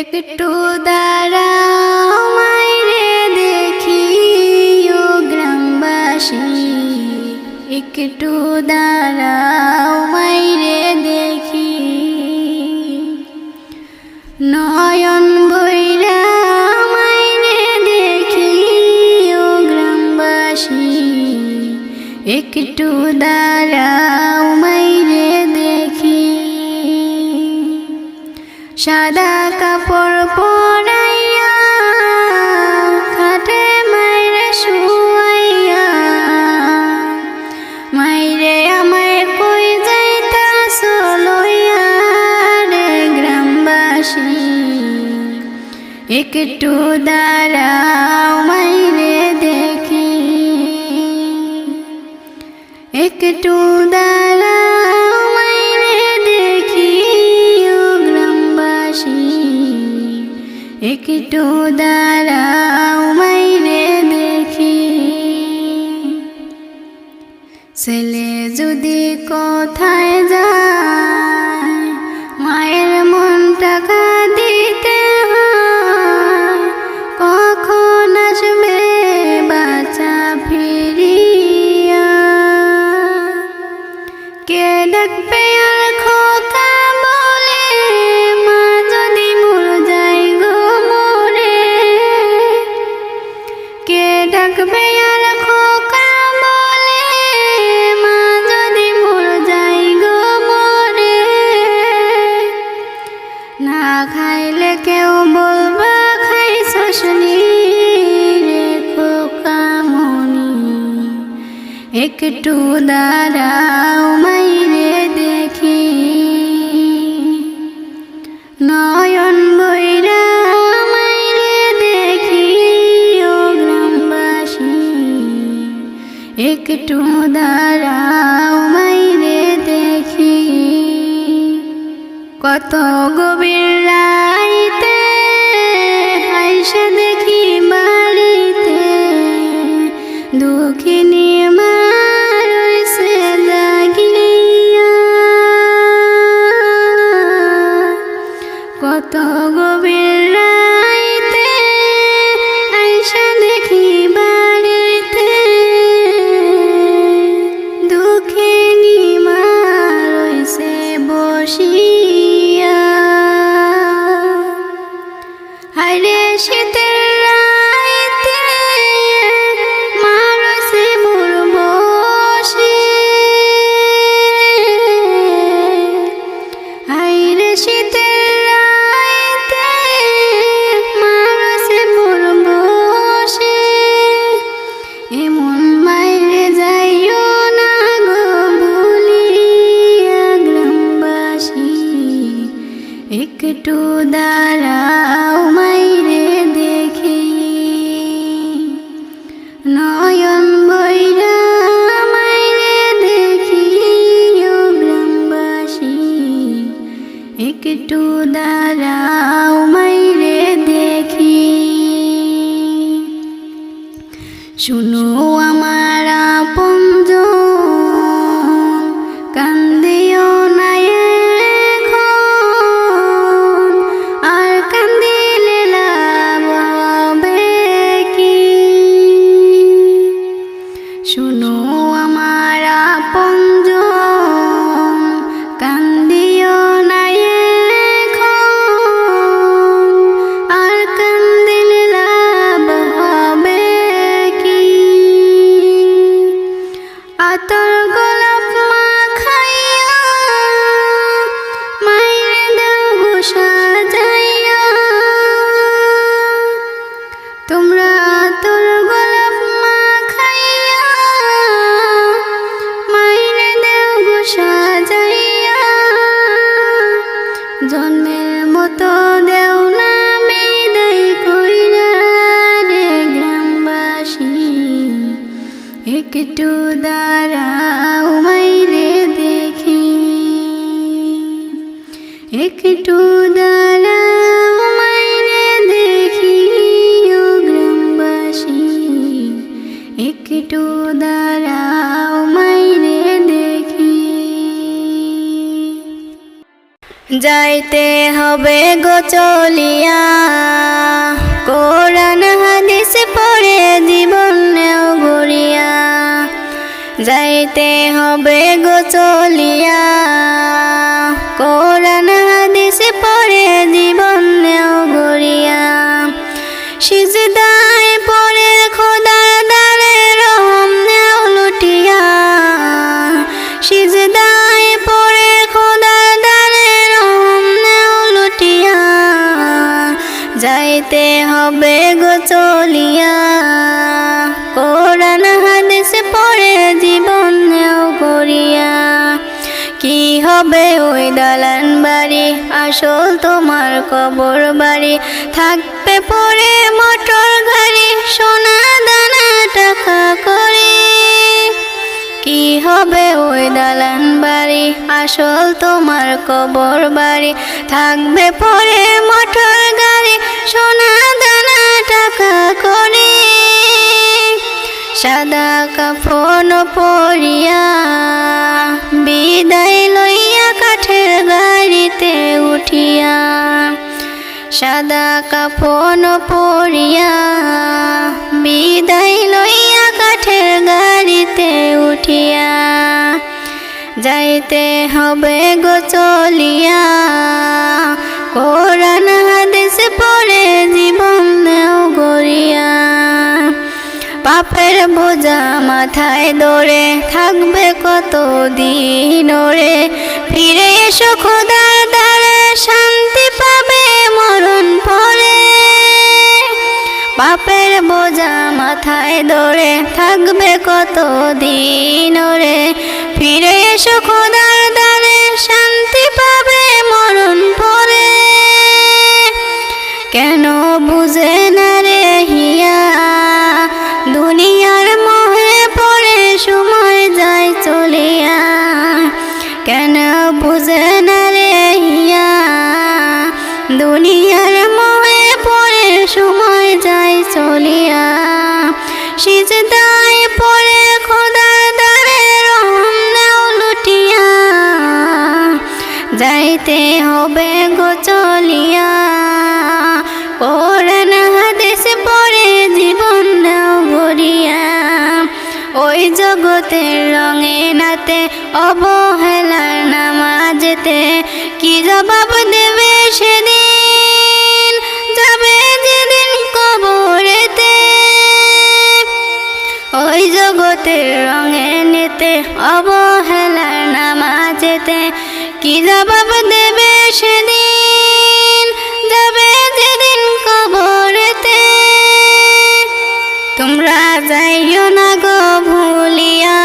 একটু দাঁড়াও মাইরে দেখি ও গ্রামবাসী, একটু দাঁড়াও মাইরে দেখি। নয়ন বইরা মাইরে দেখি ও গ্রামবাসী, একটু দাঁড়াও মাইরে দেখি। সাদা কাপড় পরাইয়া খাটে মাইরে শুয়াইয়া, মাইরে আমায় কই যাইতাছ লইয়া রে গ্রামবাসী, একটু দাঁড়াও মাইরে দেখি। একটু দাঁড়াও মাইরে দেখি ও গ্রামবাসী, একটু দাঁড়াও মাইরে দেখি। ছেলে যদি কোথায় যায় মায়ের মনটা কাঁদিতে হয়, কখন আসবে বাচ্চা ফিরিয়া। কে ডাকবে আর খোকা বলে মা যদি মর যাই গো মরে। কে ডাকবে আর খোকা বলে মা যদি মর যাই গো মরে। না খাইলে কেউ বলবা খাইছস নি রে খোকা মনি, একটু দাঁড়াও মাইরে দেখি। নয়ন বইরা মাইরে দেখি ও গ্রামবাসী, একটু দাঁড়াও মাইরে দেখি। কত গভীর রাইতে আইসা দেখি বাড়িতে দুঃখিনী মা রইছে জাগিয়া। কত গভীর রাইতে আইসা দেখি বাড়িতে দুঃখিনী মা রইছে বসিয়া। হায়রে শীতের রাইতে মা রইছে মোর বসে। হায়রে শীতের রাইতে মা রইছে মোর বসে। এমন মাইরে যাইও না গো ভুলিয়া গ্রামবাসী, একটু দাঁড়াও মাইরে দেখি। নয়ন বইরা মাইরে দেখি ও গ্রামবাসী, একটু দাঁড়াও মাইরে দেখি। শুনো আমার আপনজন, কান্দিও না এখন, আর কান্দিলে যাইতে হবে গো চলিয়া, কোরআন হাদিস পড়ে জীবন নেও গড়িয়া। যাইতে হবে গো চলিয়া, কোরআন হাদিস পড়ে জীবন নেও গড়িয়া। সিজদায় পড়ে খোদার দ্বারে রহম নেও লুটিয়া, সিজদায় পড়ে খোদার দ্বারে রহম নেও লুটিয়া। যাইতে হবে গো চলিয়া, কোরআন হাদিস পড়ে জীবন নেও গড়িয়া। কি হবে ওই দালান বাড়ি, আসল তোমার কবর বাড়ি। থাকবে পড়ে মোটর গাড়ি, সোনা দানা টাকা করে। কি হবে ওই দালান বাড়ি, আসল তোমার কবর বাড়ি। থাকবে পড়ে মোটর গাড়ি, সোনা দানা টাকা করে। সাদা কাফন পরিয়া বিদায় লইয়া কাঠের গাড়িতে উঠিয়া। সাদা কাফন পরিয়া বিদায় লইয়া কাঠের গাড়িতে উঠিয়া। যাইতে হবে গো চলিয়া, কোরআন হাদিস পড়ে জীবন নেও গড়িয়া। পাপের বোঝা মাথায় দরে, থাকবে কত দিন ওরে। ফিরে এসো খোদার দ্বারে, শান্তি পাবে মরণ পরে। পাপের বোঝা মাথায় দরে, থাকবে কত দিন ওরে। ফিরে এসো খোদার দ্বারে, শান্তি পাবে মরণ পরে। কেন বুঝে না রে হিয়া, দুনিয়ার মোহে পড়ে সময় যায় চলিয়া। কেন বুঝে না রে হিয়া, দুনিয়ার মোহে পড়ে সময় যায় চলিয়া। সিজদায় পড়ে খোদার দ্বারে রহম নেও লুটিয়া। যাইতে হবে গো চলিয়া, কোরআন হাদিস পড়ে জীবন নেও গড়িয়া। ওই জগতের রঙে নাতে, অবহেলার নামাজেতে কি জবাব দেবে সেদিন, যাবে যেদিন কবরেতে। ওই জগতের রঙে নিতে, অবহেলার নামাজেতে কি জবাব দেবে সেদিন, যাবে যেদিন কবরেতে। তোমরা যাইও না গো ভুলিয়া,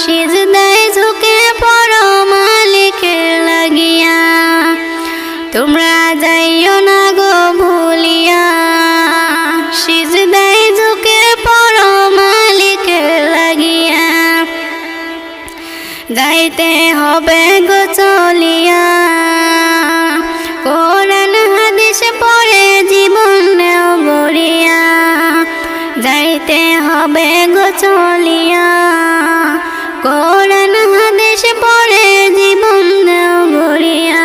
সিজদায় ঝুঁকে পড়ো মালিকের লাগিয়া। তোমরা যাইও না গো ভুলিয়া, সিজদায় ঝুঁকে পড়ো মালিকের লাগিয়া। যাইতে হবে গো চলিয়া, কোরআন হাদিস পড়ে জীবন নেও গড়িয়া। যাইতে হবে গো চলিয়া, কোরআন হাদিস পড়ে জীবন নেও গড়িয়া।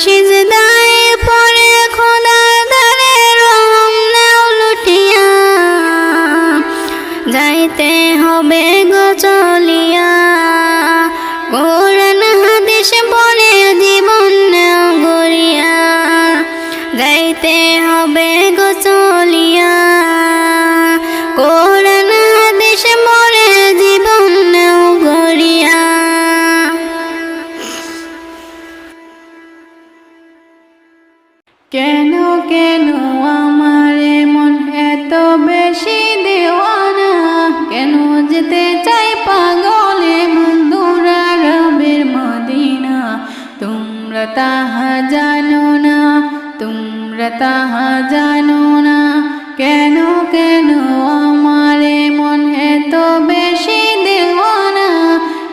সিজদায় পড়ে খোদার দ্বারে রহম নেও লুটিয়া। যাইতে হবে গো চলিয়া, কোরআন হাদিস পড়ে জীবন নেও গড়িয়া। যাইতে হবে গো চলিয়া, কোরআন হাদিস পড়ে জীবন নেও গড়িয়া। কেন কেন আমার মন এত বেশি দেওয়ানা, কেন যেতে চাই পাগলে বন্ধুরা রবের মদিনা। তোমরা তাহা জানো না, তোমরা তাহা জানো না। কেন কেন আমার মন এত বেশি দেওয়ানা,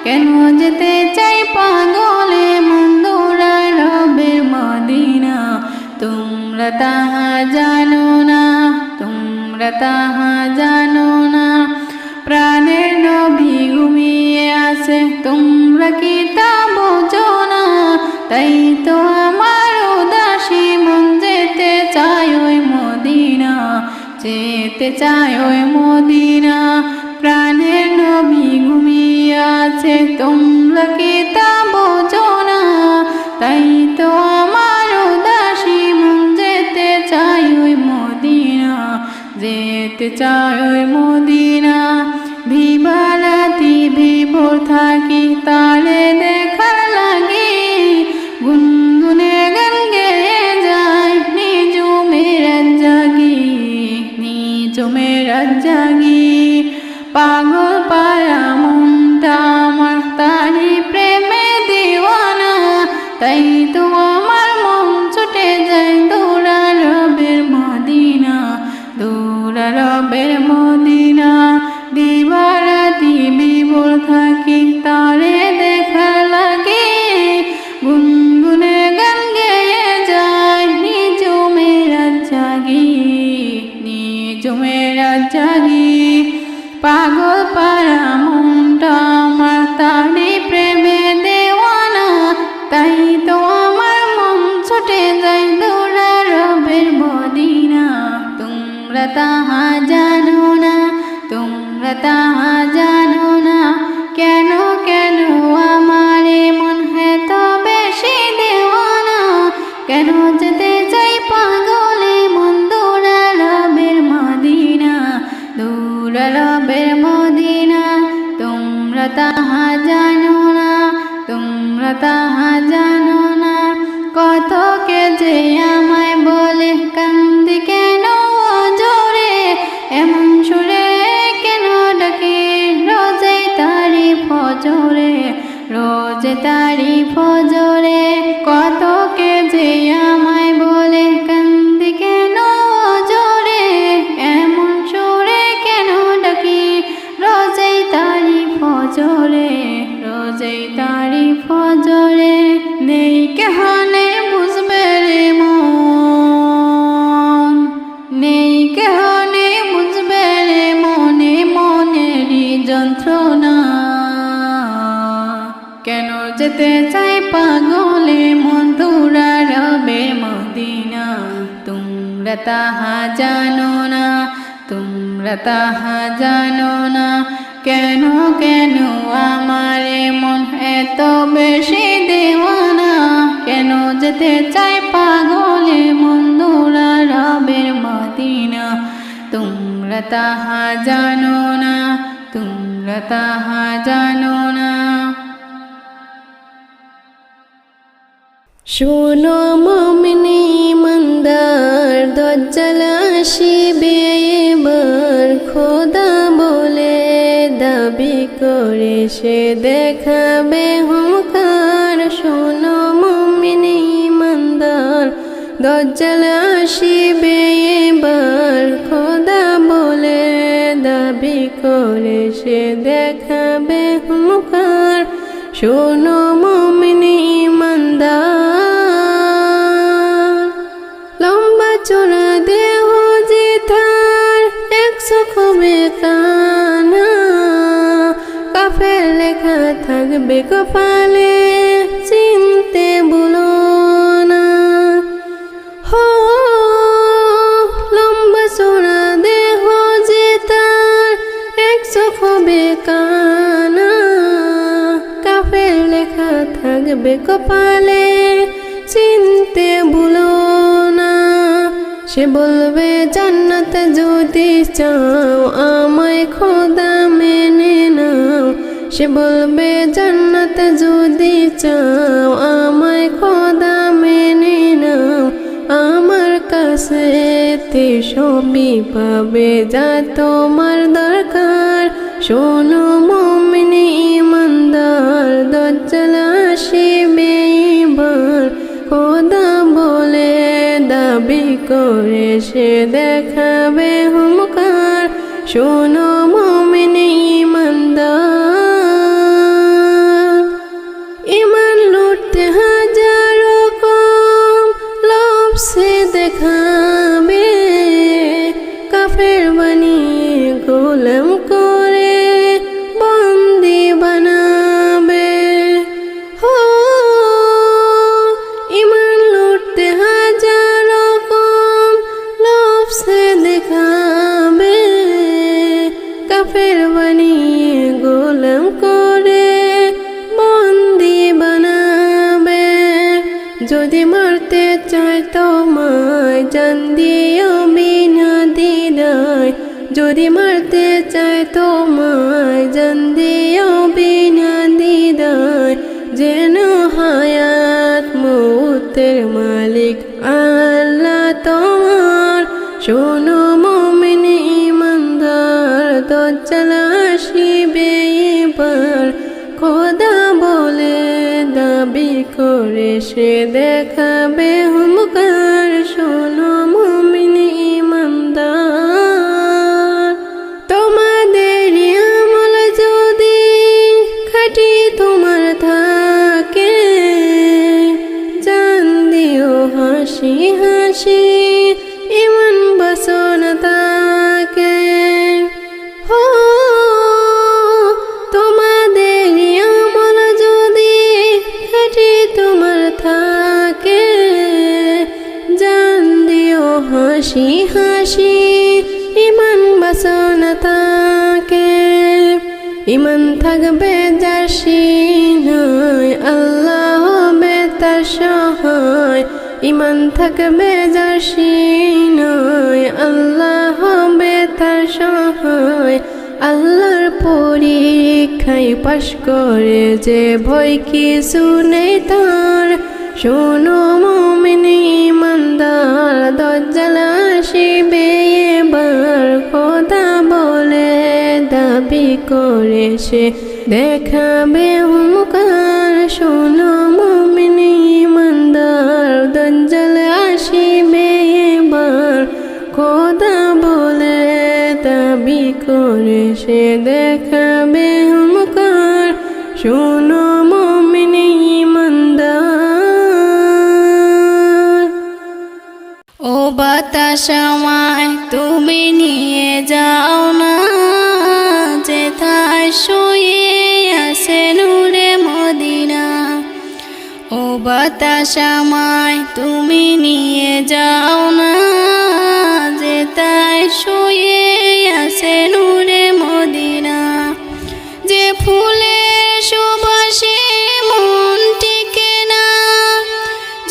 কেন যেতে চাই পাগলে বন্ধুরা রবের মদিনা। তোমরা তাহা জানো না, তোমরা তাহা জানো না। প্রাণের নবী ঘুমিয়ে আছে, তোমরা কি তা বোঝো না? তাই তো আমার উদাসী মন যেতে চায় ওই মদিনা, যেতে চায় ওই মদিনা। প্রাণের নবী ঘুমিয়ে আছে, তোমরা কি তা বোঝো না? তাই তো আমার উদাসী মন যেতে চায় ওই মদিনা, যেতে চায় ওই মদিনা। ভিবারাতি ভিভোর থাকি তারে দেখার লাগি, গুনগুনে গান গেয়ে যায় নিজুমের জাগি, নিজুমের জাগি। পাগল পারা মনটা আমার তারি প্রেমে দিওয়ানা, তাই তো আমার মন ছুটে যায় দৌড়া রবের মদিনা, দৌড়া রবের মদিনা। দিবারাতি বিভোর থাকি তারে দেখার লাগে, গুনগুনে গান গেয়ে যায় নিজুমের জাগি, নিজুমের জাগি। পাগল পারা মনটা আমার তারি প্রেমে দেওয়ানা, তাই তো আমার মন ছুটে যায় দৌড়া রবের মদিনা। তোমরা তাহা জানো না, তোমরা তাহা জানো না, কেন কেন আমার মন এত বেশি দেওয়ানা। কেন যেতে চাই পাগলে মন দৌড়া রবের মদিনা, দৌড়া রবের মদিনা। তোমরা তাহা জানো না, তোমরা তাহা জানো না, কত কে যে আমায় বলে কান্দি কেন জোরে, এমন সুরে কেন ডাকে রোজে তারি ফজরে, রোজে তারি ফজরে। কত কে যে আমায় বলে কান্দি কেন জোরে, এমন সুরে কেন ডাকি রোজে তারি ফজরে, রোজে তারি ফজরে। নেই কেহনে বুঝবে রে মন, নেই কেহনে বুঝবে রে মনে মনেরই যন্ত্রণা। কেন যেতে চাই পাগলে মন দৌড়া রবের মদিনা। তোমরা তাহা জানো না, তোমরা তাহা জানো না, কেন কেন আমার মন এত বেশি দেওয়ানা। কেন যেতে চাই পাগলে মন দৌড়া রবের মদিনা। তোমরা তাহা জানো না, তোমরা তাহা জানো না। শোনো মুমিনি ইমানদার, দজ্জাল আসিবে এবার, খোদা বলে দাবি করে সে দেখাবে হুঙ্কার। শোনো মুমিনি ইমানদার, দজ্জাল আসিবে এবার, খোদা বলে দাবি করে সে দেখাবে হুঙ্কার। শোনো মুমিনি ইমানদার, লম্বা চোরা দেহ যে তার, 100 খুবে কানা, কাফের লেখা থাকবে কপালে, চিনতে ভুলো না। হো লম্বা চোরা দেহ যে তার, 100 খুবে কানা, কাফের লেখা থাকবে কপালে, চিনতে ভুলো না। সে বলবে জান্নাত যদি চাও আমায় খোদা মেনে নাও। সে বলবে জান্নাত যদি চাও আমায় খোদা মেনে নাও। আমার কাছে সবই পাবে যা তোমার দরকার। শোনো মুমিনি ইমানদার, দজ্জাল আসিবে এবার, খোদা বলে দাবি করে সে দেখাবে হুঙ্কার। শোনো মুমিনি ইমানদার, ইমান লুটতে হাজারো কম, লোভ সে দেখাবে, কাফের বানিয়ে গোলাম করে বন্দি বানাবে। হো তোমায় জান দিও বিনা দ্বিধায়, যদি মারতে চায় তোমায় জান দিও বিনা দ্বিধায়, যেন হায়াত মৌতের মালিক আল্লাহ তোমার। শোনো মুমিন ঈমানদার, দাজ্জাল আসিবে এবার, খোদা বলে দাবি করে সে দেখাবে হুঙ্কার। শোনো মুমিন ঈমানদার, তোমাদের আমল যদি খাঁটি তোমার থাকে, জান দিও হাসি হাসি ইমান বাসনা তাকে। হো তোমাদের আমল যদি খাঁটি তোমার থাকে, জান দিও হাসি হাসি ইমান বাসনা তাকে। ইমান থাকবে যার সিনায়, আল্লাহ হবে তার সহায়। ইমান থাকবে যার সিনায়, আল্লাহ হবে তার সহায়। আল্লাহর পরীক্ষায় পাশ করে যে ভয় কিছু নেই তার। শোনো মুমিন ঈমানদার, দাজ্জাল আসিবে এবার, খোদা বলে দাবি করে সে দেখাবে হুঙ্কার। শোনো মুমিন ঈমানদার, দাজ্জাল আসিবে এবার, খোদা বলে দাবি করে সে দেখাবে হুঙ্কার। শোনো মুমিন ঈমানদার। ও বাতাস আমায় তুমি নিয়ে যাও না, যেথায় শুয়ে আছে নূরে মদিনা। ও বাতাস আমায় তুমি নিয়ে যাও না, যেথায় শুয়ে আছে নূরে মদিনা। যে ফুলের সুবাসে মন টিকে না,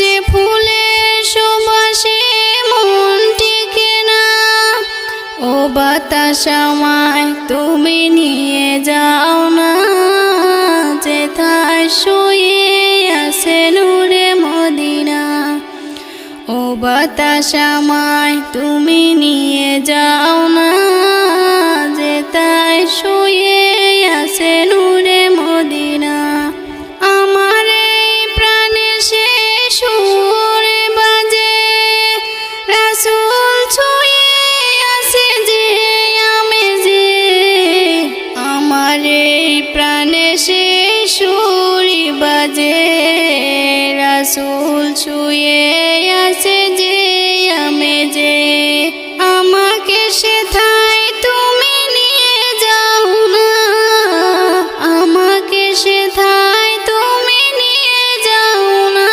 যে ফুলের সুবাসে মন টিকে না। ও বাতাস আমায় তুমি নিয়ে যাও না, যেথায় শুয়ে আছে নূরে মদিনা। ও বাতাস আমায় তুমি নিয়ে যাও না, যেথায় শুয়ে আছে নূরে মদিনা। আমার এই প্রাণে সে সুর বাজে, রাসূল ছুঁয়ে আছে যে আমেজে। আমার এই প্রাণে সে সুর বাজে, রাসূল ছুঁয়ে আছে যে আমেজে। আমাকে সেথায় তুমি নিয়ে যাও না, আমাকে সেথায় তুমি নিয়ে যাও না।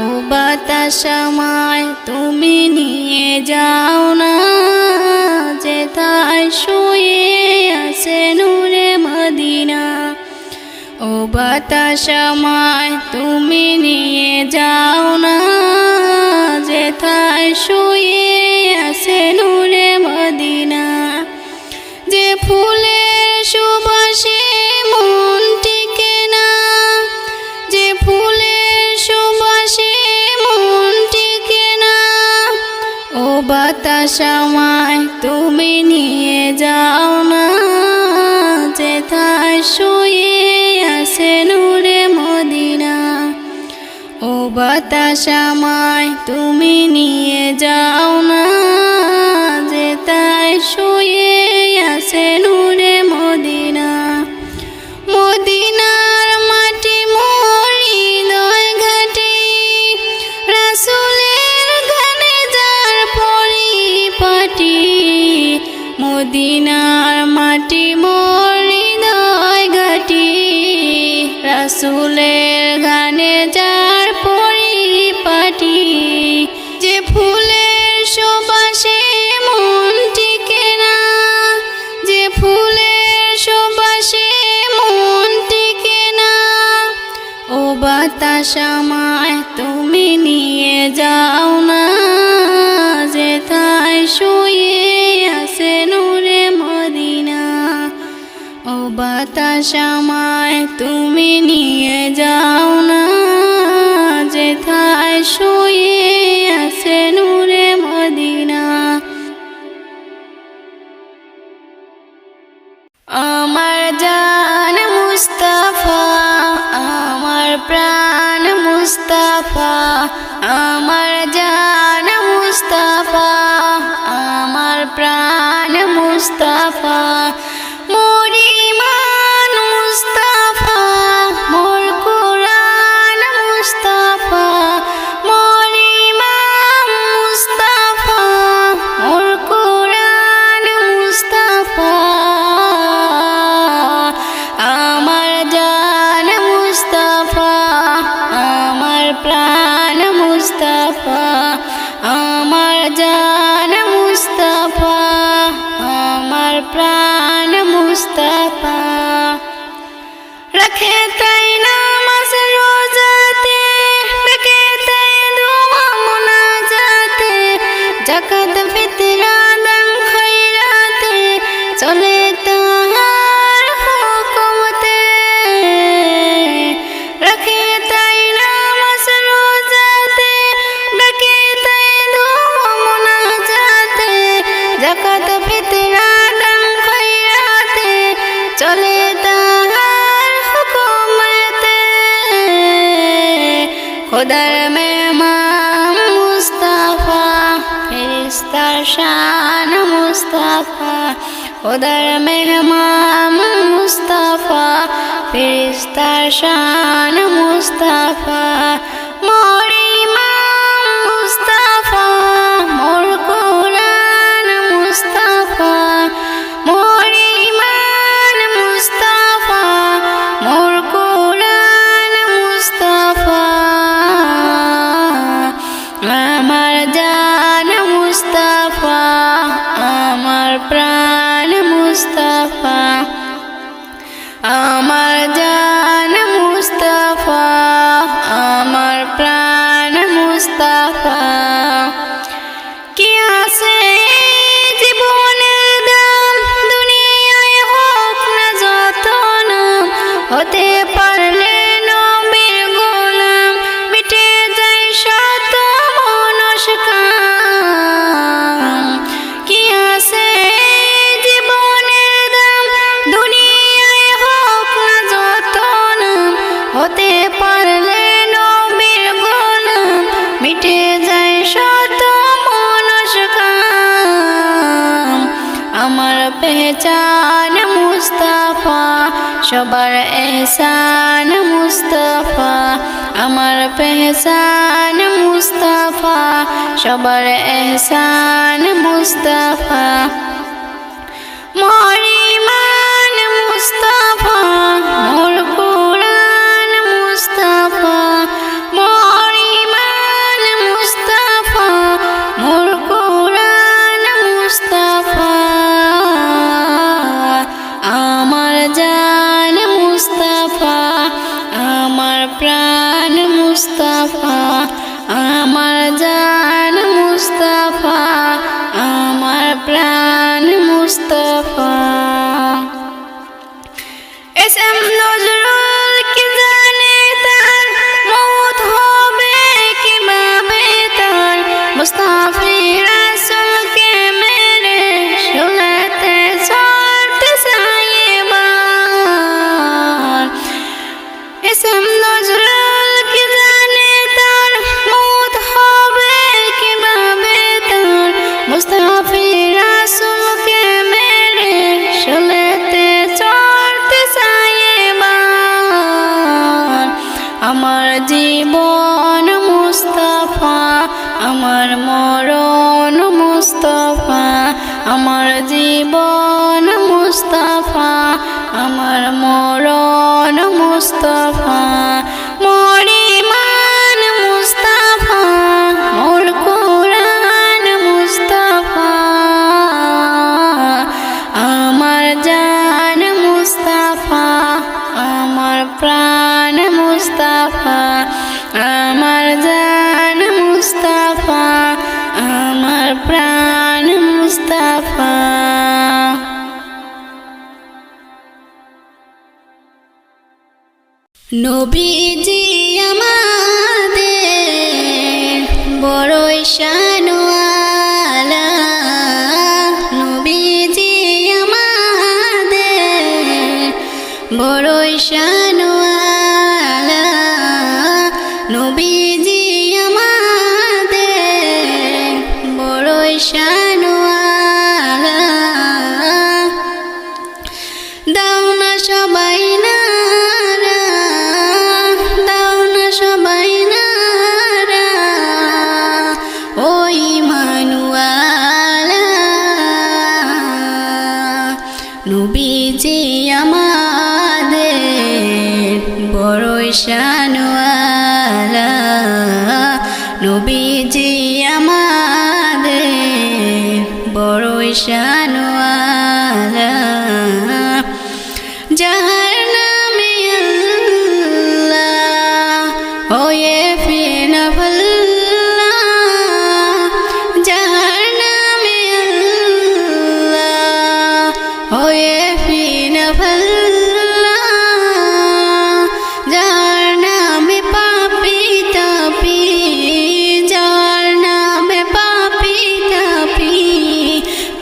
ও বাতাস আমায় তুমি নিয়ে যাও না, যেথায় শুয়ে আছে নূরে মদিনা। ও বাতাস আমায় তুমি নিয়ে যাও না, যেথায় শুয়ে আছে নূরে মদিনা। যে ফুলের সুবাসে মন টিকে না, যে ফুলের সুবাসে মন টিকে না। ও বাতাস আমায় তুমি নিয়ে যাও না, যেথায় শুয়ে আছে নূরে মদিনা। ও বাতাস আমায় তুমি নিয়ে যাও না, যেথায় শুয়ে আছে নূরে মদিনা। মদিনার মাটি মোর হৃদয় ঘাটি, রাসূলের গানে যার পরিপাটি। মদিনার মাটি মোর হৃদয় ঘাটি, রাসূলের গানে যার পরিপাটি। যে ফুলের সুবাসে মন টিকে না, যে ফুলের সুবাসে মন টিকে না। ও বাতাস আমায় তুমি নিয়ে যাও না, সময় তুমি নিয়ে যাও না, যেথায় শুয়ে আছে নূরে মদিনা। আমার জান মুস্তাফা, আমার প্রাণ মুস্তাফা, আমার জান মুস্তাফা, আমার প্রাণ মুস্তাফা, মোর ঈমান মুস্তাফা, মোর কুরআন মুস্তাফা, মোর ইমাম মুস্তাফা, মোর কুরআন মুস্তাফা, আমার জান মুস্তাফা, আমার প্রাণ মুস্তাফা, আমার জান মুস্তাফা, আমার প্রাণ মুস্তাফা। रखे तय नामाज रोजाते, रखे तय दुआ मुनाजाते, जाकात फितरा दान खैराते, चले ताहार हुकुमते। रखे तय नामाज रोजाते, रखे तय दुआ मुनाजाते, जाकात फितरा दान खैराते, चले ताहार हुकुमते। खुदार मेहमान मुस्ताफा, फरिश्तार शान मुस्ताफा, खुदार मेहमान मुस्ताफा, फरिश्तार शान मुस्ताफा, मोर इमाम मुस्ताफा, मोर कुरआन मुस्ताफा, मोर ईमान मुस्ताफा, मोर कुरआन मुस्ताफा, আমার জান মুস্তাফা, আমার প্রাণ মুস্তাফা, আমার জান মুস্তাফা, আমার প্রাণ মুস্তাফা। কি আছে জীবনের দাম, দুনিয়ায় হোক না যত নাম, হতে পারলে নবীর গোলাম, মিটে যায় শত মনস্কাম। কি আছে জীবনের দাম, দুনিয়ায় হোক না যত নাম, হতে পারলে নবীর গোলাম, মিটে যায় শত মনস্কাম। আমার পেহচান মুস্তাফা, সবার এহসান মুস্তাফা, আমার পেহচান মুস্তাফা, সবার এহসান মুস্তাফা, মোর ঈমান মুস্তাফা, মোর কুরআন মুস্তাফা, মোর ঈমান মুস্তাফা, মোর কুরআন মুস্তাফা, আমার জান মুস্তাফা, আমার প্রাণ মুস্তাফা, আমার জান মুস্তাফা, আমার প্রাণ মুস্তাফা। এসএম নজরুল কি জানে তার মওত হবে কিভাবে তার, মুস্তাফির রাসূলকে মেরে শুলাতে চলতে সাইবার। এসএম নজরুল কি জানে তার মওত হবে কিভাবে তার, মুস্তাফির রাসূলকে মেরে শুলাতে চলতে সাইবার। আমার জীবন মুস্তাফা, আমার মরণ মুস্তাফা, আমার জীবন মুস্তাফা, আমার মরণ মুস্তাফা, মোর ঈমান মুস্তাফা, মোর কুরআন মুস্তাফা, আমার জান মুস্তাফা, আমার প্রাণ মুস্তাফা, আমার জান মুস্তাফা, আমার প্রাণ মুস্তাফা। নবীজি আমাদের বড়ই শানওয়ালা, নবীজি আমাদের বড়ই শানওয়ালা, নবীজি আমাদের বড়ই শানওয়ালা। দাও না সবাই নারা, দাও না সবাই নারা, ওই মানুয়ালা। নবীজি আমাদের বড়ই শানওয়ালা, নবীজি আমাদের বড়ই শানওয়ালা। যার নামে আল্লাহ হয়ে ফিরে ভাল্লা, যার নামে আল্লাহ হয়ে ফিরে ভাল্লা, যার নামে পাপি তাপি, যার নামে পাপি তাপি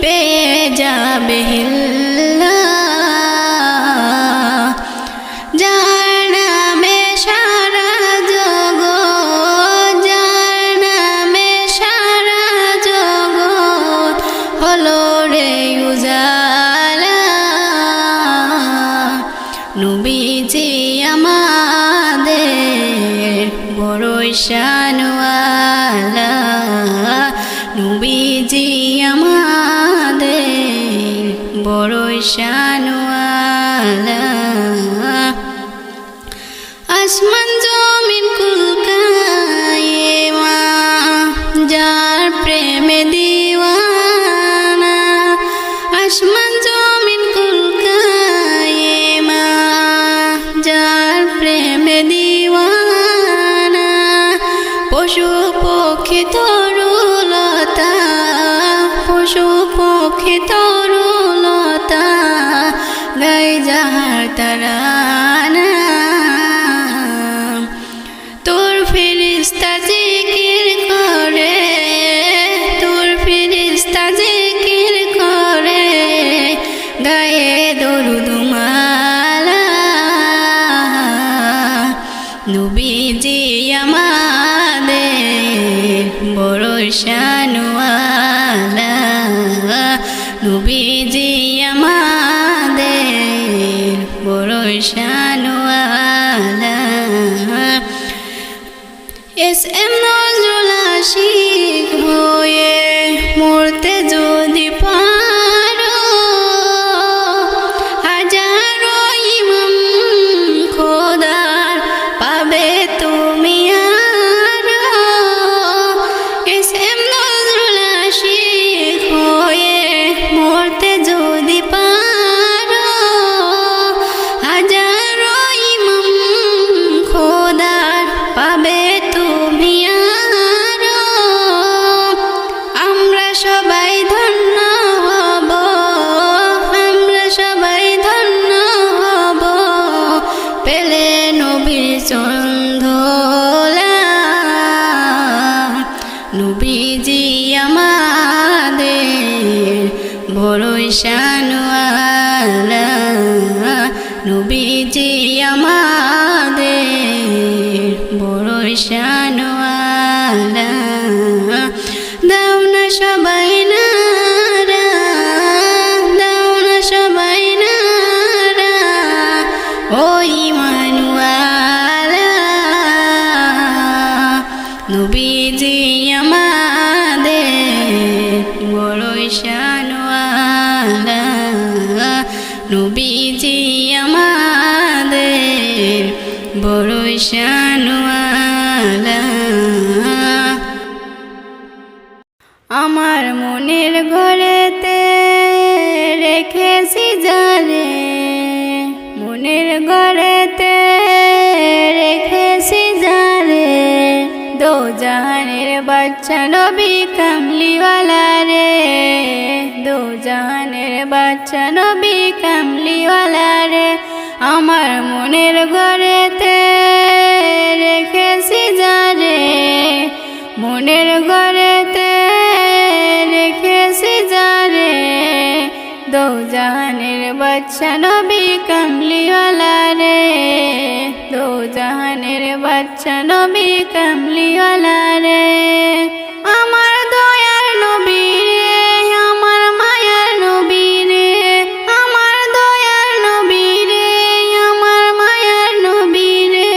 পেয়ে যাবে হিল্লা, যার নামে সারা জগৎ, যার নামে সারা জগৎ হলো রে উজালা। নবীজি আমাদের বড়ই শানওয়ালা, নবীজি আমাদের বড়ই শানওয়ালা। আসমান জমিন কুলকায়ে মা, যার প্রেমে দিওয়ানা, আসমান জমিন কুলকায়ে মা, যার প্রেমে দিওয়ানা। পশু পক্ষী তরুলতা, পশু পক্ষী তরুলতা গায় যাহার তারানা। তোর ফেরেশতা জিকির করে, তোর ফেরেশতা জিকির করে গায়ে দরুদ মালা। নবীজি আমাদের বড়ই শানওয়ালা, নবীজি আমাদের বড়ই শানওয়ালা। এস.এম. নজরুল আশিক হয়ে মরতে যদি পারো, হাজারো ইমাম খোদার পাবে তুমি আরো। এস.এম. নজরুল আশিক হয়ে মরতে যদি পারো, হাজারো ইমাম খোদার পাবে তুমি আরো। আমরা সবাই ধন্য হব, আমরা সবাই ধন্য হব পেলে নবীর চন্দোলা। নবীজি আমাদের বড়ই শানওয়ালা, নবীজি আমাদের বড়ই শানওয়ালা। দাও না সবাই নারা, দাও না সবাই নারা, ওই মানুয়ালা। নবীজি আমাদের বড়ই শানওয়ালা, নবীজি আমাদের বড়ই শানওয়ালা। আমার মনের ঘরেতে রেখেছি যারে, মনের ঘরেতে রেখেছি যারে, দো জাহানের বাচ্চা নবী কামলিওয়ালা রে, দো জাহানের বাচ্চা নবী কামলিওয়ালা রে। আমার মনের ঘরেতে রেখেছি যারে, মনের ঘরেতে রেখেছি যারে, দো জাহানের বাদশা নবী কামলিওয়ালা রে, দো জাহানের বাদশা নবী কামলিওয়ালা রে। আমার দয়ার নবী রে, আমার মায়ার নবী রে, আমার দয়ার নবী রে, আমার মায়ার নবী রে,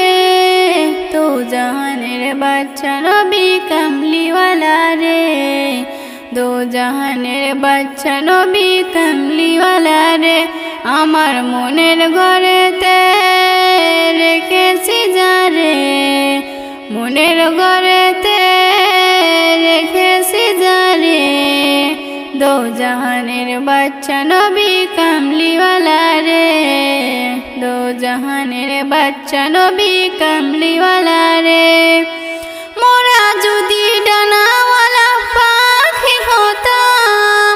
দো জাহানের বাদশা নবী কামলিওয়ালা রে, দো জাহানের বাদশা নবী কামলিওয়ালা রে। আমার মনের ঘরেতে রেখেছি যারে, মনের ঘরেতে রেখেছি যারে, দো জাহানের বাদশা নবী কামলিওয়ালা রে, দো জাহানের বাদশা নবী কামলিওয়ালা রে। মোরা যদি ডানাওয়ালা পাখি হতাম,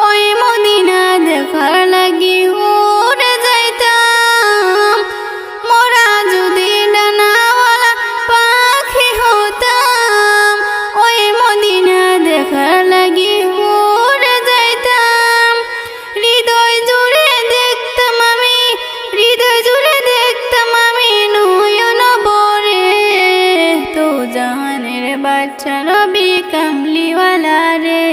ওই মদিনা দেখার লাগি উড়ে যাইতাম। মোরা যদি ডানাওয়ালা পাখি হতাম, ওই মদিনা দেখার লাগি উড়ে যাইতাম। হৃদয় জুড়ে দেখতাম আমি, হৃদয় জুড়ে দেখতাম আমি নয়ন ভরে, দো জাহানের বাদশা নবী কামলিওয়ালা রে,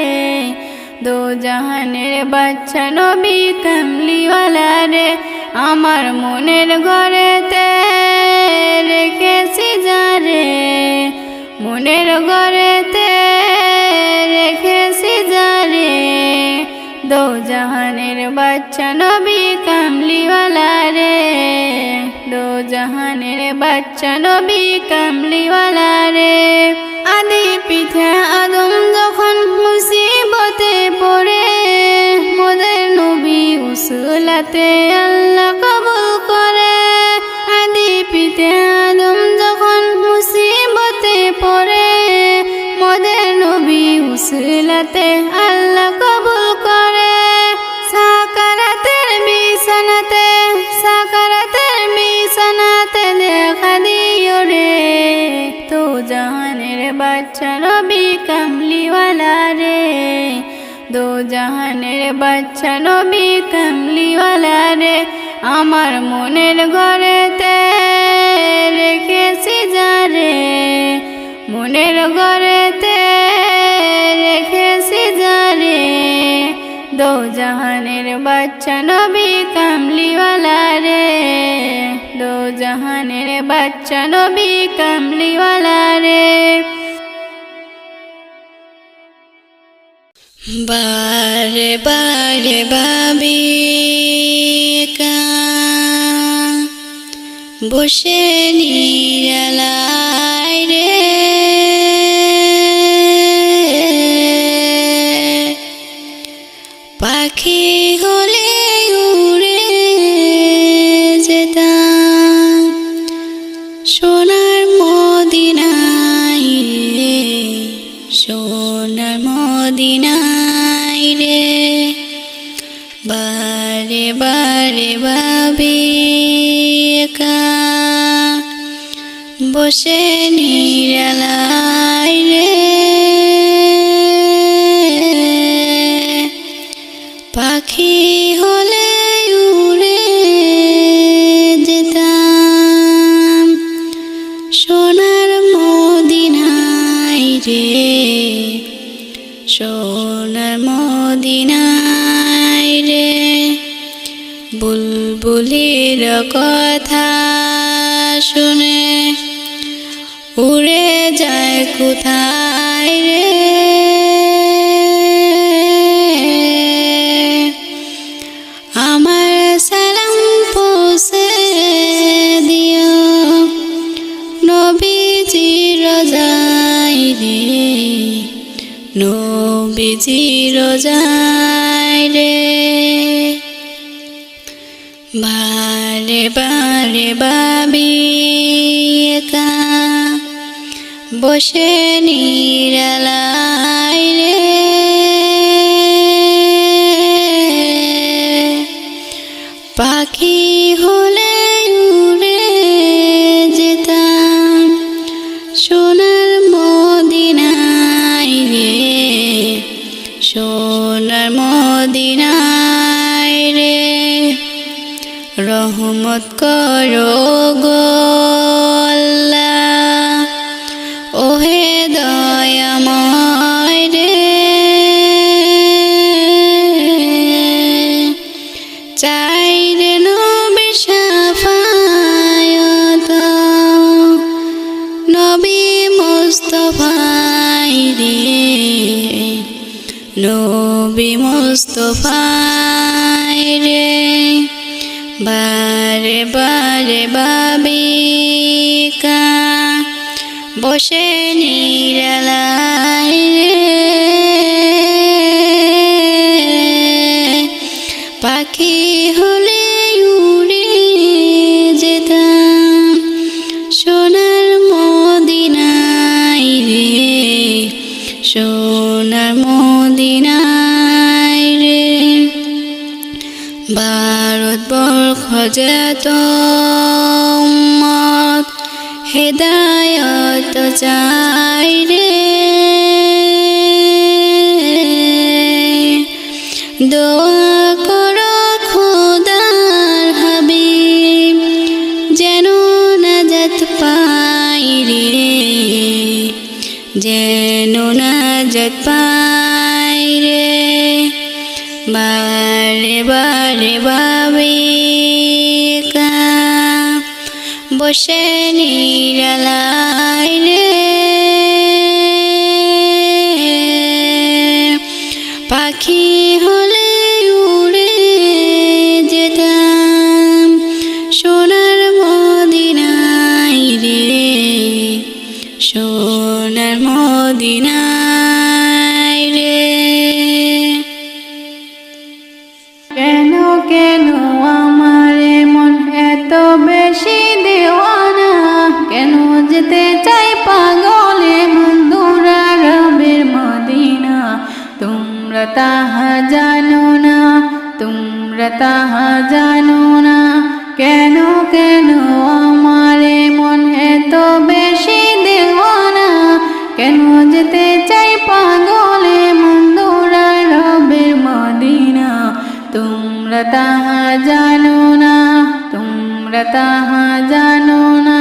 দো জাহানের বাদশা নবী কামলিওয়ালা রে। আমার মনের ঘরেতে রেখেছি যারে, মনের ঘরেতে রেখেছি যারে, দো জাহানের বাদশা নবী কামলিওয়ালা রে, দো জাহানের বাদশা নবী কামলিওয়ালা রে। আদি পিতা আদম যখন মুসিবতে পড়ে, মোদের নবী উসুলাতে আল্লাহ কবুল করে। আদি পিতা আদম যখন মুসিবতে পড়ে, মোদের নবী উসুলাতে আল্লাহ কবুল করে। সাকারাতের বিছানাতে, সাকারাতের বিছানাতে দেখা দিও রে, দো জাহানের বাদশা নবী কামলিওয়ালা রে, দো জাহানের বাদশা নবী কামলিওয়ালা রে। আমার মনের ঘরেতে রেখেছি যারে, মনের ঘরেতে রেখেছি যারে, দো জাহানের বাদশা নবী কামলিওয়ালা রে, দো জাহানের বাদশা নবী কামলিওয়ালা রে। বারে বারে ভাবি একা বসে নিরালায় রে, পাখি হলে উড়ে যেতাম সোনার মদিনায় রে, সোনার মদিনায় রে। বারে বারে ভাবি একা বসে নিরালায় রে, পাখি হলে উড়ে যেতাম সোনার মদিনায় রে, সোনার মদিনায় রে। বুলবুলির কথা শুনে উড়ে যায় কোথায় রে, আমার সালাম পৌঁছে দিও নবীজি রোজায় রে, নবীজি রোজায় রে। বারে বারে ভাবি একা বসে নিরালায় রে, পাখি হলে সোনার মদিনায় রে রহমত করো গো আল্লাহ ওহে দয়াময় রে চাই রে নবী শাফায়াত নবী মুস্তাফায় রে নবী মুস্তাফায় রে বারে বারে ভাবিকা বসে নিরালায় রে পাখি হলে উড়ে যেতাম সোনার মদিনায় রে সোনার মদিনায় রে ভারতবর্ষ যেত উম্মত হেদায়ত চাই রে দোয়া করো খোদার হাবিব যেন নাজাত পাই রে যেন নাজাত পাই রে বারে বারে ভাবিকা বসে নিরালায় রে পাখি হলে উড়ে যেতাম সোনার মদিনায় রে সোনার মদিনায় রে কেন কেন আমার মন এত বেশি দেওয়ানা কেন যেতে চাই পাগলে বন্ধুরা রবের মদিনা তোমরা তাহা জানো না তোমরা তাহা জানো না কেন কেন আমার মন এত বেশি দেওয়ানা কেন যেতে চাই পাগলে বন্ধুরা রবের মদিনা তোমরা তাহা জানো না তোমরা তাহা জানো না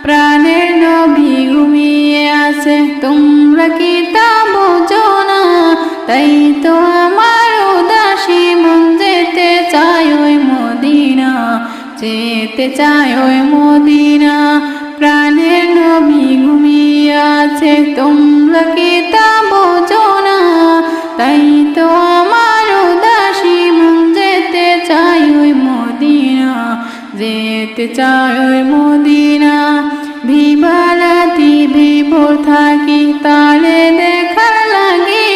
প্রাণের নবী ঘুমিয়ে আছে তোমরা কি তা বোঝো না তাই তো আমার উদাসী মন যেতে চায় ওই মদিনা যেতে চায় ওই মদিনা প্রাণের নবী ঘুমিয়ে আছে তোমরা কি তা বোঝো না তাই তো আমার উদাসী মন যেতে চায় ওই মদিনা যেতে চায় ওই মদিনা ভিবারাতি বিভোর থাকি তারে দেখার লাগে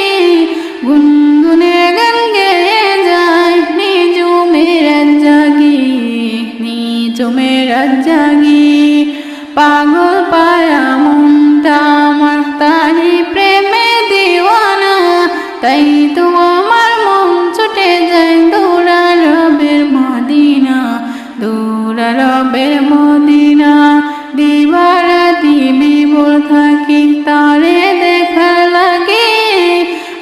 গুনগুনে গান গেয়ে যায় নিজুমের জাগি নিজুমের জাগি পাগল পায়া মনটা আমার তারি প্রেমে দিওয়ানা তাই তো আমার মন ছুটে যায় দৌড়া রবের মদিনা দৌড়া রবের মদিনা দিবারাতি বিভোর থাকি তারে দেখার লাগে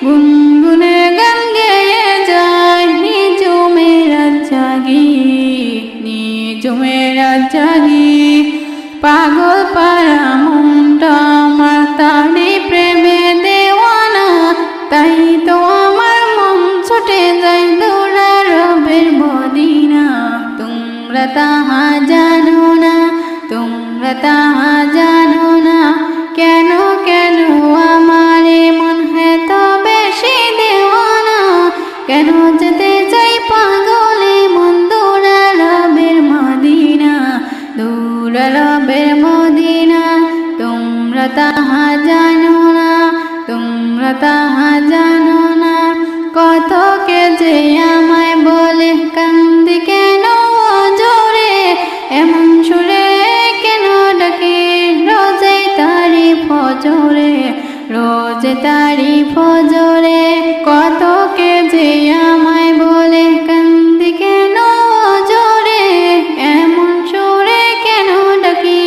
গুনগুনে গান গেয়ে যায় নিজুমের জাগি নিজুমের জাগি পাগল পারা মনটা আমার তারি প্রেমে দেওয়ানা তাই তো আমার মন ছুটে যায় দৌড়া রবের মদিনা তোমরা তাহা জানো না তোমরা তাহা জানো না কেন কেন আমার মন এত বেশি দেওয়ানা কেন যেতে চাই পাগলে মন দৌড়া রবের মদিনা দৌড়া রবের মদিনা তোমরা তাহা জানো না তোমরা তাহা জানো না কত কে যে আমায় বলে কান্দি কেন জোরে এমন সুরে কেন ডাকে রোজে তারি ফজরে রোজে তারি ফজরে কত কে যে আমায় বলে কান্দি কেন জোরে এমন সুরে কেন ডাকি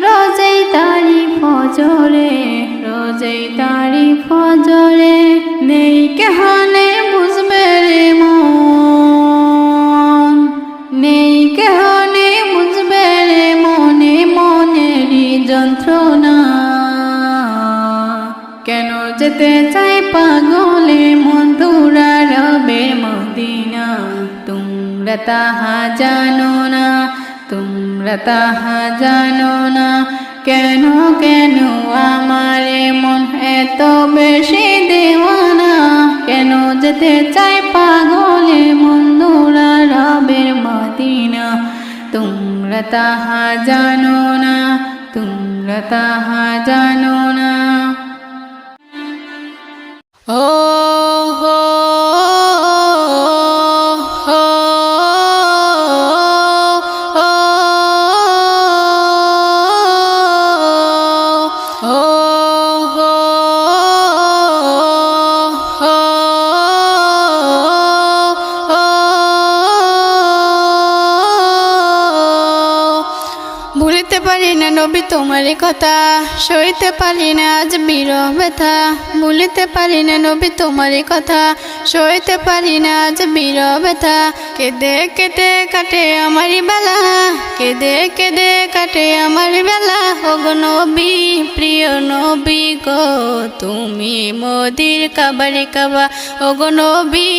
রোজে তারি ফজরে রোজে তারি ফজরে নেই কেহনে তোমরা তাহা জানো না, তোমরা তাহা জানো না। কেন কেন আমার মন এত বেশি দেওয়ানা, কেন যেতে চাই পাগলে মন দৌড়া রবের মদিনা। তোমরা তাহা জানো না, তোমরা তাহা জানো না। ও হো হো ভুলিতে পারি না নবী তোমার কথা, সইতে পারি না আজ বিরহ ব্যথা। ভুলিতে পারি না নবী তোমার কথা, সইতে পারি না আজ বিরহ ব্যথা। কেঁদে কেটে কাটে আমারি বেলা, কেঁদে কেঁদে কাটে আমার বেলা। ওগো নবী প্রিয় নবী গো, তুমি মোদির কাবারি কাবা। ওগো নবী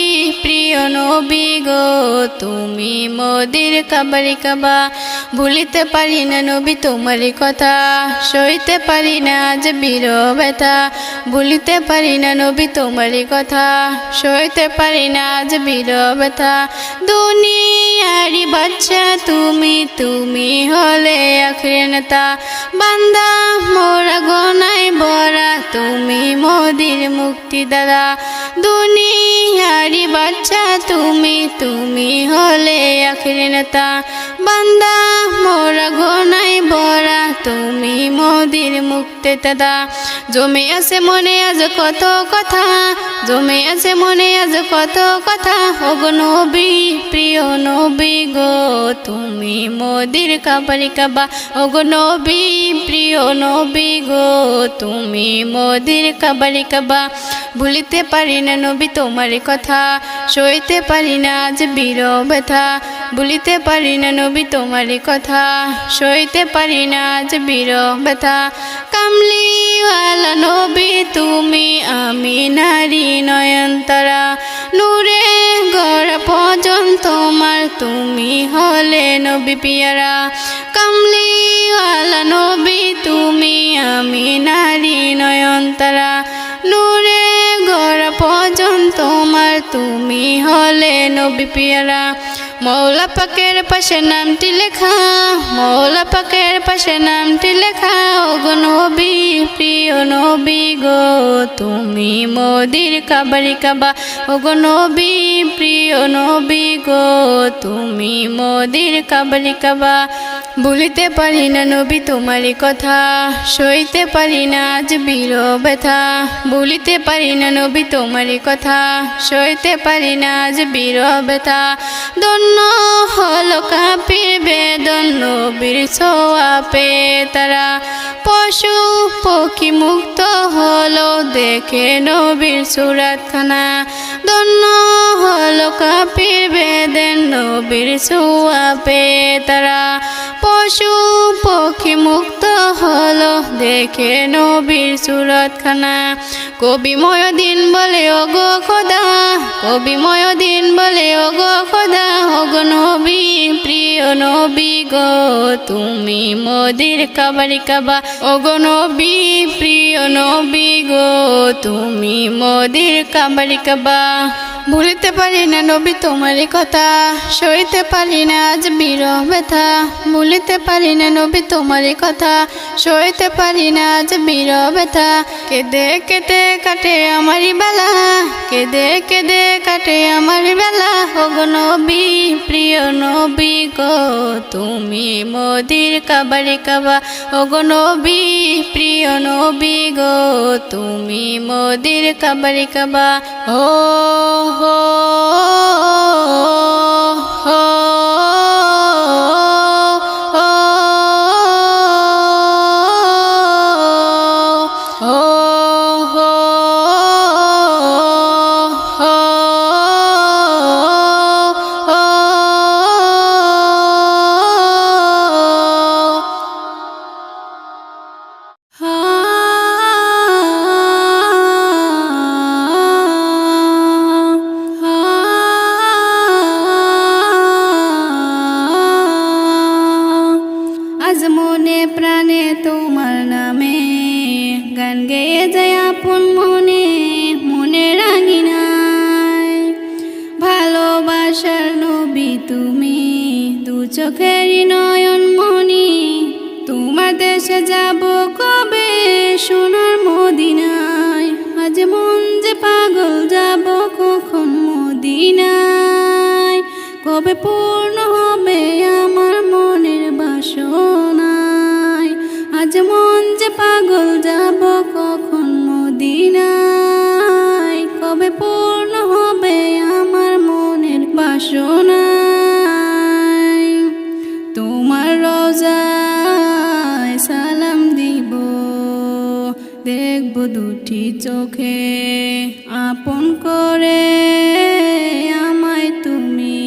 প্রিয় নবী গো, তুমি মোদির কাবারি কাবা। ভুলিতে পারি না নবী তোমার কথা, সইতে পারি না আজ বিরহ ব্যথা। ভুলিতে পারি না নবী তোমার কথা, সইতে পারি না আজ বিরহ ব্যথা। দুনিয়ারি বাচ্চা তুমি, তুমি হলে আখির নেতা। বান্দা মোরা গোনায় ভরা, তুমি মোদির মুক্তি দাতা। দুনিয়ারি বাচ্চা তুমি, তুমি হলে আখির নেতা। বান্দা মোরা গোনায় ভরা, তুমি মোদির মুক্তি দাতা। জমে আছে মনে আজ কত কথা, জমে আছে মনে আজ কত কথা। ওগো নবী প্রিয় নবী গো, তুমি মোদির কাবারি কাবা। ওগো নবী প্রিয় নবী গো, তুমি মোদির কাবারি কাবা। ভুলিতে পারি না নবী তোমার কথা, সইতে পারি না আজ বিরহ ব্যথা। ভুলিতে পারি না নবী তোমার কথা, সইতে পারি না আজ বিরহ ব্যথা। কামলিওয়ালা নবী তুমি, আমি নারী নয়নতারা। নূরে গড়া ভজন তোমার, তুমি হলে নবী পিয়ারা। কামলিওয়ালা নবী তুমি, আমি নারী নয়নতারা। নূরে গড়া ভজন তোমার, তুমি হলে নবী পিয়ারা। মৌলা পাকের পাশে নামটি লেখা, মৌলা পাকের পাশে নামটি লেখা। ওগো নবী প্রিয় নবী গো, তুমি মোদির কাবারি কাবা। ওগো নবী প্রিয় নবী গো, তুমি মোদির কাবারি কাবা। ভুলিতে পারি না নবী তোমার কথা, সইতে পারি না আজ বিরহ ব্যথা। ভুলিতে পারি না নবী তোমার কথা, সইতে পারি না আজ বিরহ ব্যথা। ধন্য হলো কাপির বেদন নবীর ছোঁয়া পেয়ে তারা। পশু পক্ষী মুক্ত হলো দেখে নবীর সুরাতখানা। ধন্য হলো কাপির বেদেন নবীর ছোঁয়া পেয়ে তারা। পশু পক্ষী মুক্ত হলো দেখে নবীর সুরতখানা। কবি ময়দিন বলে ওগো খোদা, কবি ময়দিন বলে ওগো খোদা। ওগো নবী প্রিয় নবী গো, তুমি মোদির কাবারি কাবা। ওগো নবী প্রিয় নবী গো, তুমি মোদির কাবারি কাবা। ভুলিতে পারি না নবী তোমার কথা, সইতে পারি না আজ বিরহ ব্যথা। ভুলিতে পারি না নবী তোমার কথা, সইতে পারি না আজ বিরহ ব্যথা। কেঁদে কেটে কাটে আমারি বেলা, কেঁদে কেঁদে কাটে আমার বেলা। ওগো নবী প্রিয় নবী গো, তুমি মোদির কাবারি কাবা। ওগো নবী প্রিয় নবী গো, তুমি মোদির কাবারি কাবা। ও হো হো চোখেরই নয়ন মনি তোমার দেশে যাব কবে সোনার মদিনায় আজ মন যে পাগল যাব কখন মদিনায় কবে পূর্ণ হবে আমার মনের বাসনায় আজ মন যে পাগল যাব কখন মদিনায় কবে পূর্ণ হবে আমার মনের বাসনায় তোমার রোজায় সালাম দিব দেখব দুটি চোখে আপন করে আমায় তুমি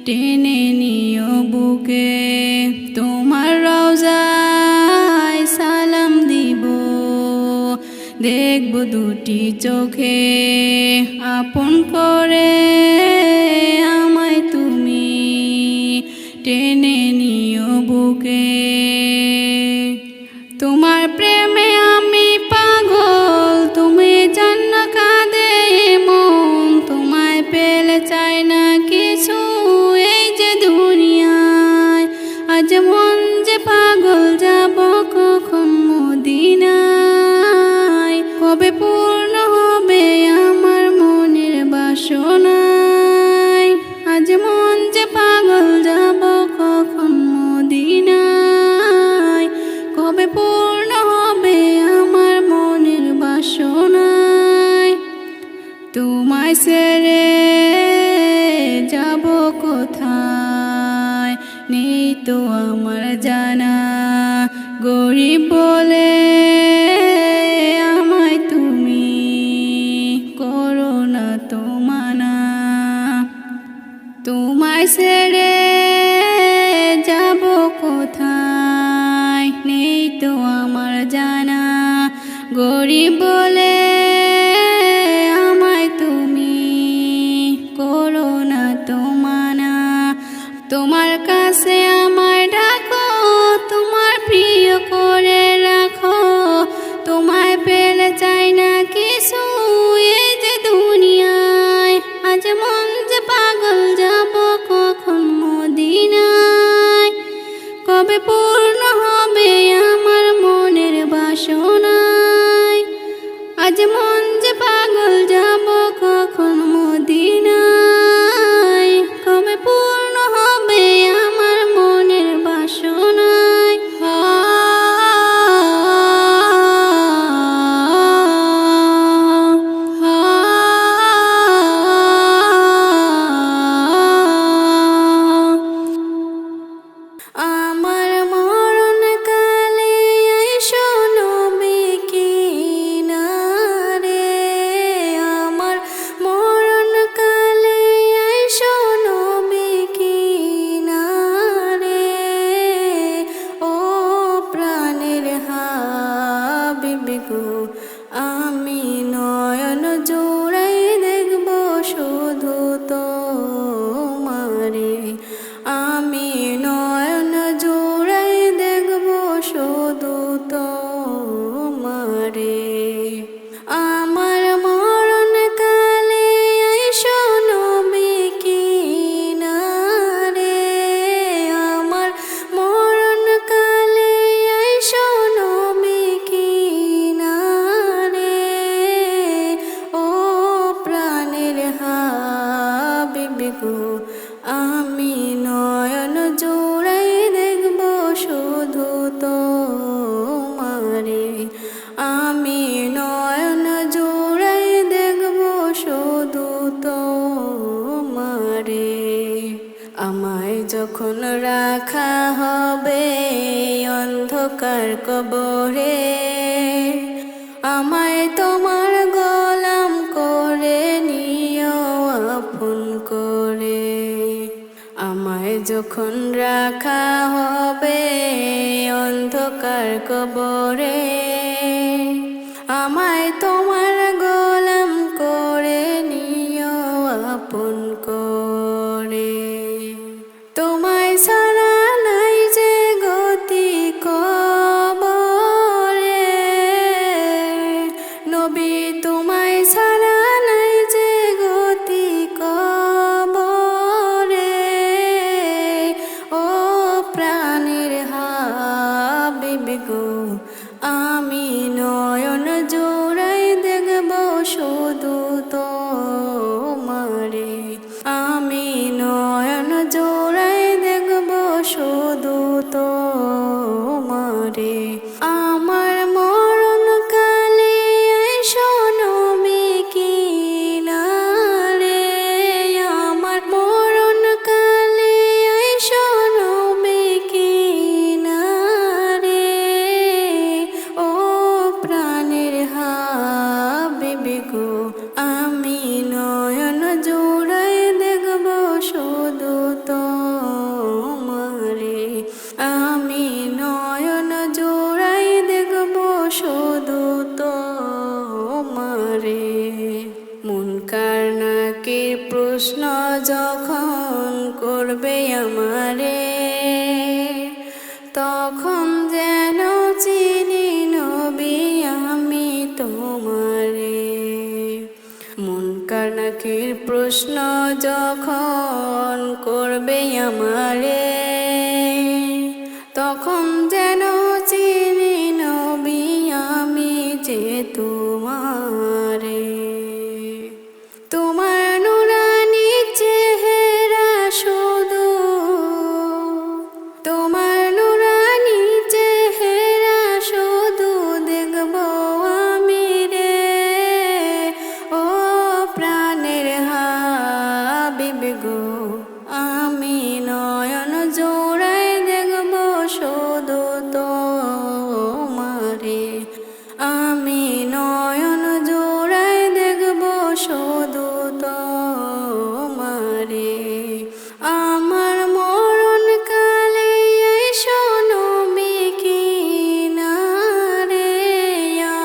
টেনে নিও বুকে তোমার রোজায় সালাম দিব দেখব দুটি চোখে আপন করে আমায় তুমি টেনে নিও বুকে তোমার প্রেমে আমি পাগল তুমি জান্ন কাঁদে মন তোমায় পেলে চাই না কিছু এই যে দুনিয়ায় আজ মন যে পাগল যাব কখন মদিনায় কবে পূর্ণ হবে আমার মনের বাসনায় আজ মন যে পাগল যাব কখন মদিনায় কবে পূর্ণ হবে আমার মনের বাসনায় তোমায় ছেড়ে যাব কোথায় নেই তো আমার জানা গরিব বলে আমায় তুমি করো না তো মানা তোমায় ছেড়ে যাব কোথায় নেই তো আমার জানা গরিব বলে আমায় তুমি করো না তো মানা তোমার কাছে আমায় ডাকো তোমার প্রিয় করে রাখো তোমায় পেলে চাই না কিছু এই যে দুনিয়ায় আজ মন যে পাগল যাব কখন মদিনায় কবে পূর্ণ হবে আমার মনের বাসনায় আজ মন যে পাগল যাব কখন মদিনায় কবে পূর্ণ হবে আমার মনের বাসনায় আমার মরণ কালে আইসো নবী কিনারে আমার মরণ কালে আইসো নবী কিনারে ও প্রাণের হাবিব গো আমি নয়ন জোড়াই দেখব শুধু তোমারে আমি নয়ন জোড়াই দেখব শুধু তোমারে আমার মরণ কালে আইসো নবী কিনারে আমার মরণ কালে আইসো নবী কিনারে ও প্রাণের হাবিব গো আমি নয়ন জোড়াই দেখব শুধু তোমারে আমি নয়ন জোড়াই দেখব শুধু তোমারে আমায় যখন রাখা হবে অন্ধকার কবরে আমায় তোমার গোলাম করে নিও আপন করে আমায় যখন রাখা হবে অন্ধকার কবরে আমায় তোমার গোলাম করে নিও আপন করে তোমায় ছাড়া নাই যে গতি কবরে নবী তোমায় ছাড়া নাই যে গতি কবরে আমি নয়ন জোড়াই দেখব শুধু তোমারে, আমি নয়ন জোড়াই দেখব শুধু তোমারে। মন কারনাকের প্রশ্ন যখন করবে আমারে, তখন যেন চিনি নবী আমি তোমারে। মন কারনাকের প্রশ্ন যখন করবে আমারে, তখন যেন চিনি নবী আমি যে তোমারে। তোমার নুরানি চেহারা শুধু, তোমার নুরানি চেহারা শুধু দেখব আমি রে। ও প্রাণের হাবিব গো, আমি নয়ন জোড়াই দেখব শুধু তোমারে, আমি নয়ন জোড়াই দেখব শুধু তোমারে। আমার মরণ কালে এসো নবী কিনারে,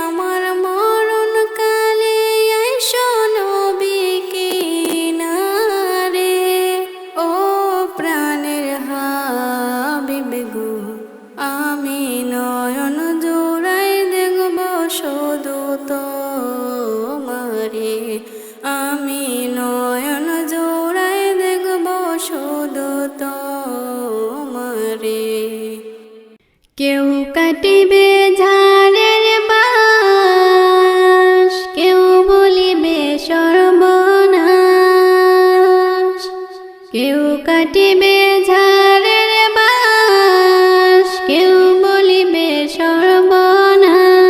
আমার মরণ কালে এসো নবী কিনারে। ও প্রাণের হাবিব গো, আমি নয়ন জোড়াই দেখব শুধু তোমারে, আমি নয়ন জোড়াই দেখব শুধু তোমারে। কেউ কাটিবে ঝাড়ের বাঁশ, কেউ বলিবে সর্বনাশ, কেউ কাটিবে ঝাড়ের বাঁশ, কেউ বলিবে সর্বনাশ,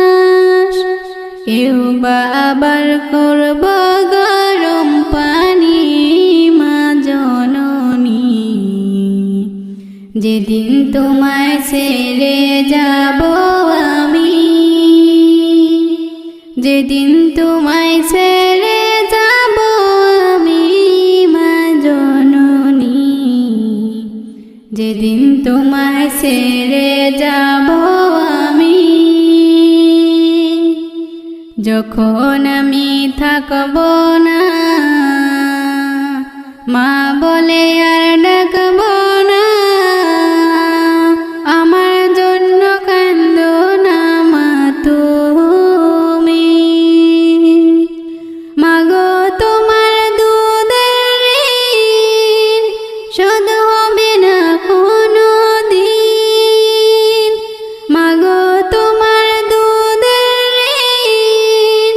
কেউ বা আবার করব গরম পানি মা জননী। যেদিন তোমায় ছেড়ে যাব আমি, যেদিন তোমায় ছেড়ে যাব আমি মা জননী, যেদিন তোমায় ছেড়ে যাব আমি। যখন আমি থাকব না, মা বলে আর ডাকব না, আমার জন্য কান্দো না মা তুমি। মাগো তোমার দুধের ঋণ শোধ হবে না কোনো দিন, মাগো তোমার দুধের ঋণ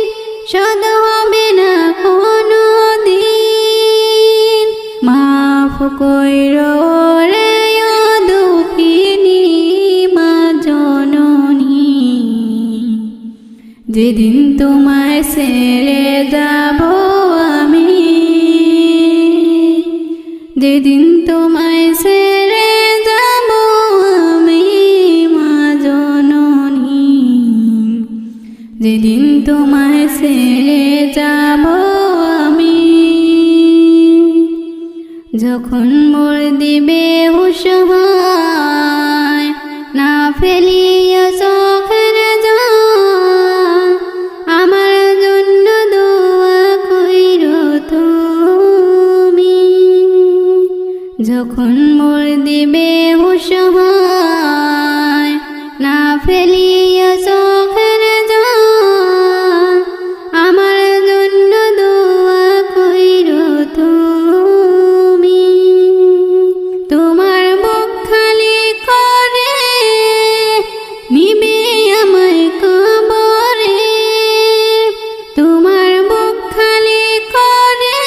শোধ হবে না কোনো দিন। মাফ কইরো রে ও দুঃখিনী মা জননী, যেদিন তোমায় ছেড়ে যাব আমি, যেদিন তোমায় ছেড়ে যাব আমি মা জননী, যেদিন তোমায় ছেড়ে যাব আমি। যখন মোর দিবে হুঁশ হয়, না ফেলিয়া চোখের জল, আমার জন্য দোয়া কইরো তুমি। যখন মোর দিবে হুঁশ হয়, না ফেলিয়া চোখের জল, আমার জন্য দোয়া কইরো তুমি। তোমার বুক খালি করে নিবে আমায় কবরে, তোমার বুক খালি করে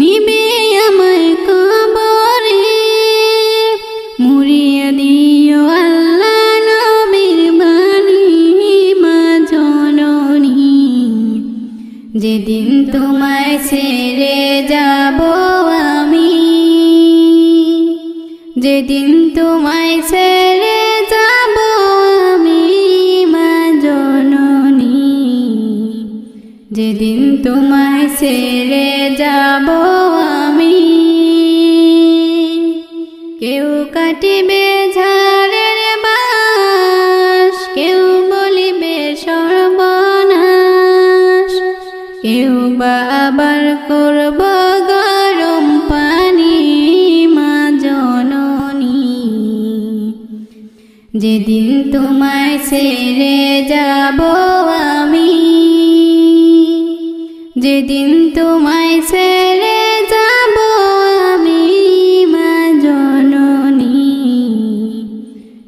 নিবে আমায় কবরে। মুড়িয়ে দিও আল্লাহ নবীর বাণী মা জননী, যেদিন তোমায় ছেড়ে যাব আমি, যেদিন তোমায় ছেড়ে যাব আমি মা জননী, যেদিন যেদিন তোমায় ছেড়ে যাব আমি, কেউ কাটিবে ঝাড়ের বাঁশ, কেউ বলিবে সর্বনাশ, কেউ বা আবার করব গরম পানি মা জননী। যেদিন তোমায় ছেড়ে যাব আমি, যেদিন তোমায় ছেড়ে যাব আমি মা জননী,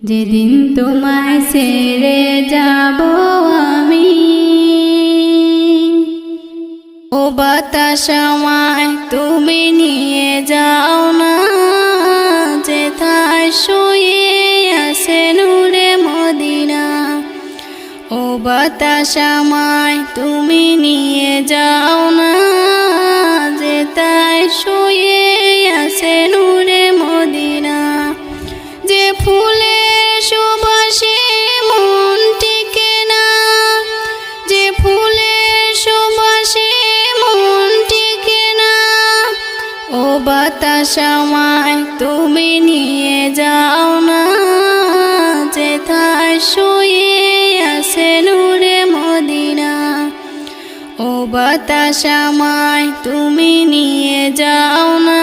যেদিন তোমায় ছেড়ে যাব আমি। ও বাতাস আমায় তুমি নিয়ে যাও না, যেথায় শুয়ে আছে নূরে মদিনা। ও বাতাস আমায় তুমি নিয়ে যাও না, যেথায় শুয়ে আছে নূরে মদিনা। যে ফুলের সুবাসে মন টিকে না, যে ফুলের সুবাসে মন টিকে না। ও বাতাস আমায় তুমি নিয়ে যাও না, যেথায় শুয়ে আছে নূরে মদিনা। ও বাতাস আমায় তুমি নিয়ে যাও না,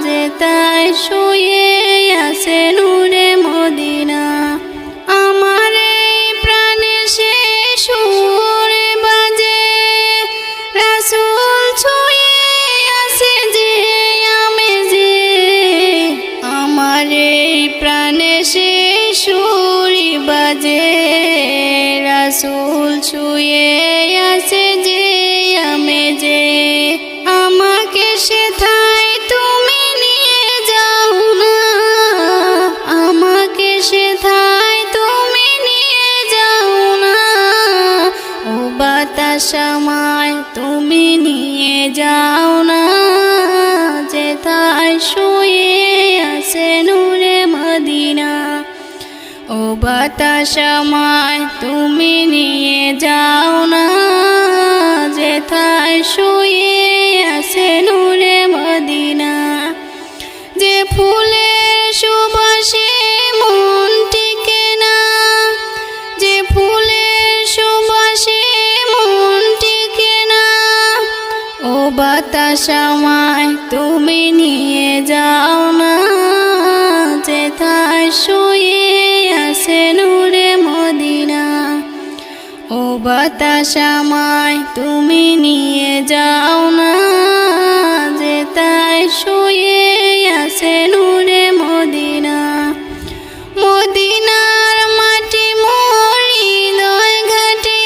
যেথায় শুয়ে আছে নূরে মদিনা। আমার এই প্রাণে সে সুর বাজে, রাসূল ছুঁয়ে আছে যে আমেজে। আমার এই প্রাণে সে সুর বাজে, রাসূল ছুঁয়ে আছে যে আমেজে। আমাকে সেথায় তুমি নিয়ে যাও না, আমাকে সেথায় তুমি নিয়ে যাও না। ও বাতাস আমায় তুমি নিয়ে যাও না, যেথায় শুয়ে আছে নূরে মদিনা। ও বাতাস আমায় তুমি নিয়ে যাও না, যেথায় শুয়ে আছে নূরে মদিনা। যে ফুলের সুবাসে মন টিকে না, যে ফুলের সুবাসে মন টিকে না। ও বাতাস আমায় তুমি নিয়ে যাও না, যেথায় শুয়ে আছে নূরে মদিনা। ও বাতাস আমায় তুমি নিয়ে যাও না, যেথায় শুয়ে আছে নূরে মদিনা। মদিনার মাটি মোর হৃদয় ঘাটি,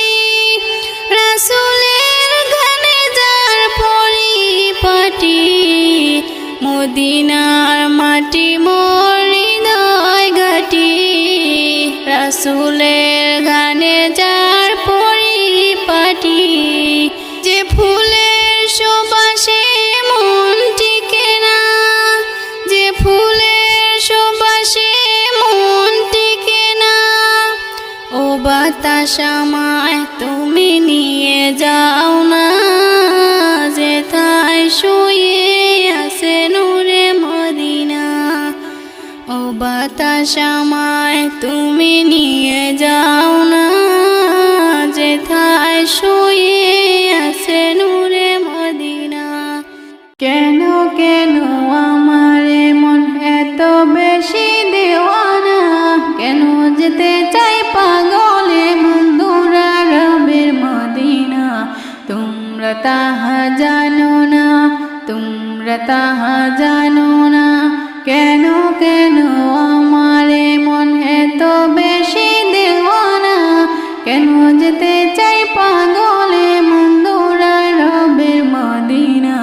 রাসূলের গানে যার পরিপাটি। মদিনার মাটি মোর হৃদয় ঘাটি, রাসূলের গানে যার পরিপাটি। যে ফুলের সুবাসে মন টিকে না, যে ফুলের সুবাসে মন টিকে না। ও বাতাস আমায় তুমি নিয়ে যাও না, যেথায় শুয়ে আছে নূরে মদিনা। ও বাতাস আমায় তুমি নিয়ে যাও না, যেথায় শুয়ে আছে নূরে মদিনা। কেন কেন আমার মন এত বেশি দেওয়ানা, কেন যেতে চাই পাগলে বন্ধুরা রবের মদিনা। তোমরা তাহা জানো না, তোমরা তাহা জানো না। কেন কেন আমার মন এত বেশি দেওয়ানা, কেন যেতে চাই পাগলে বন্ধুরা রবের মদিনা।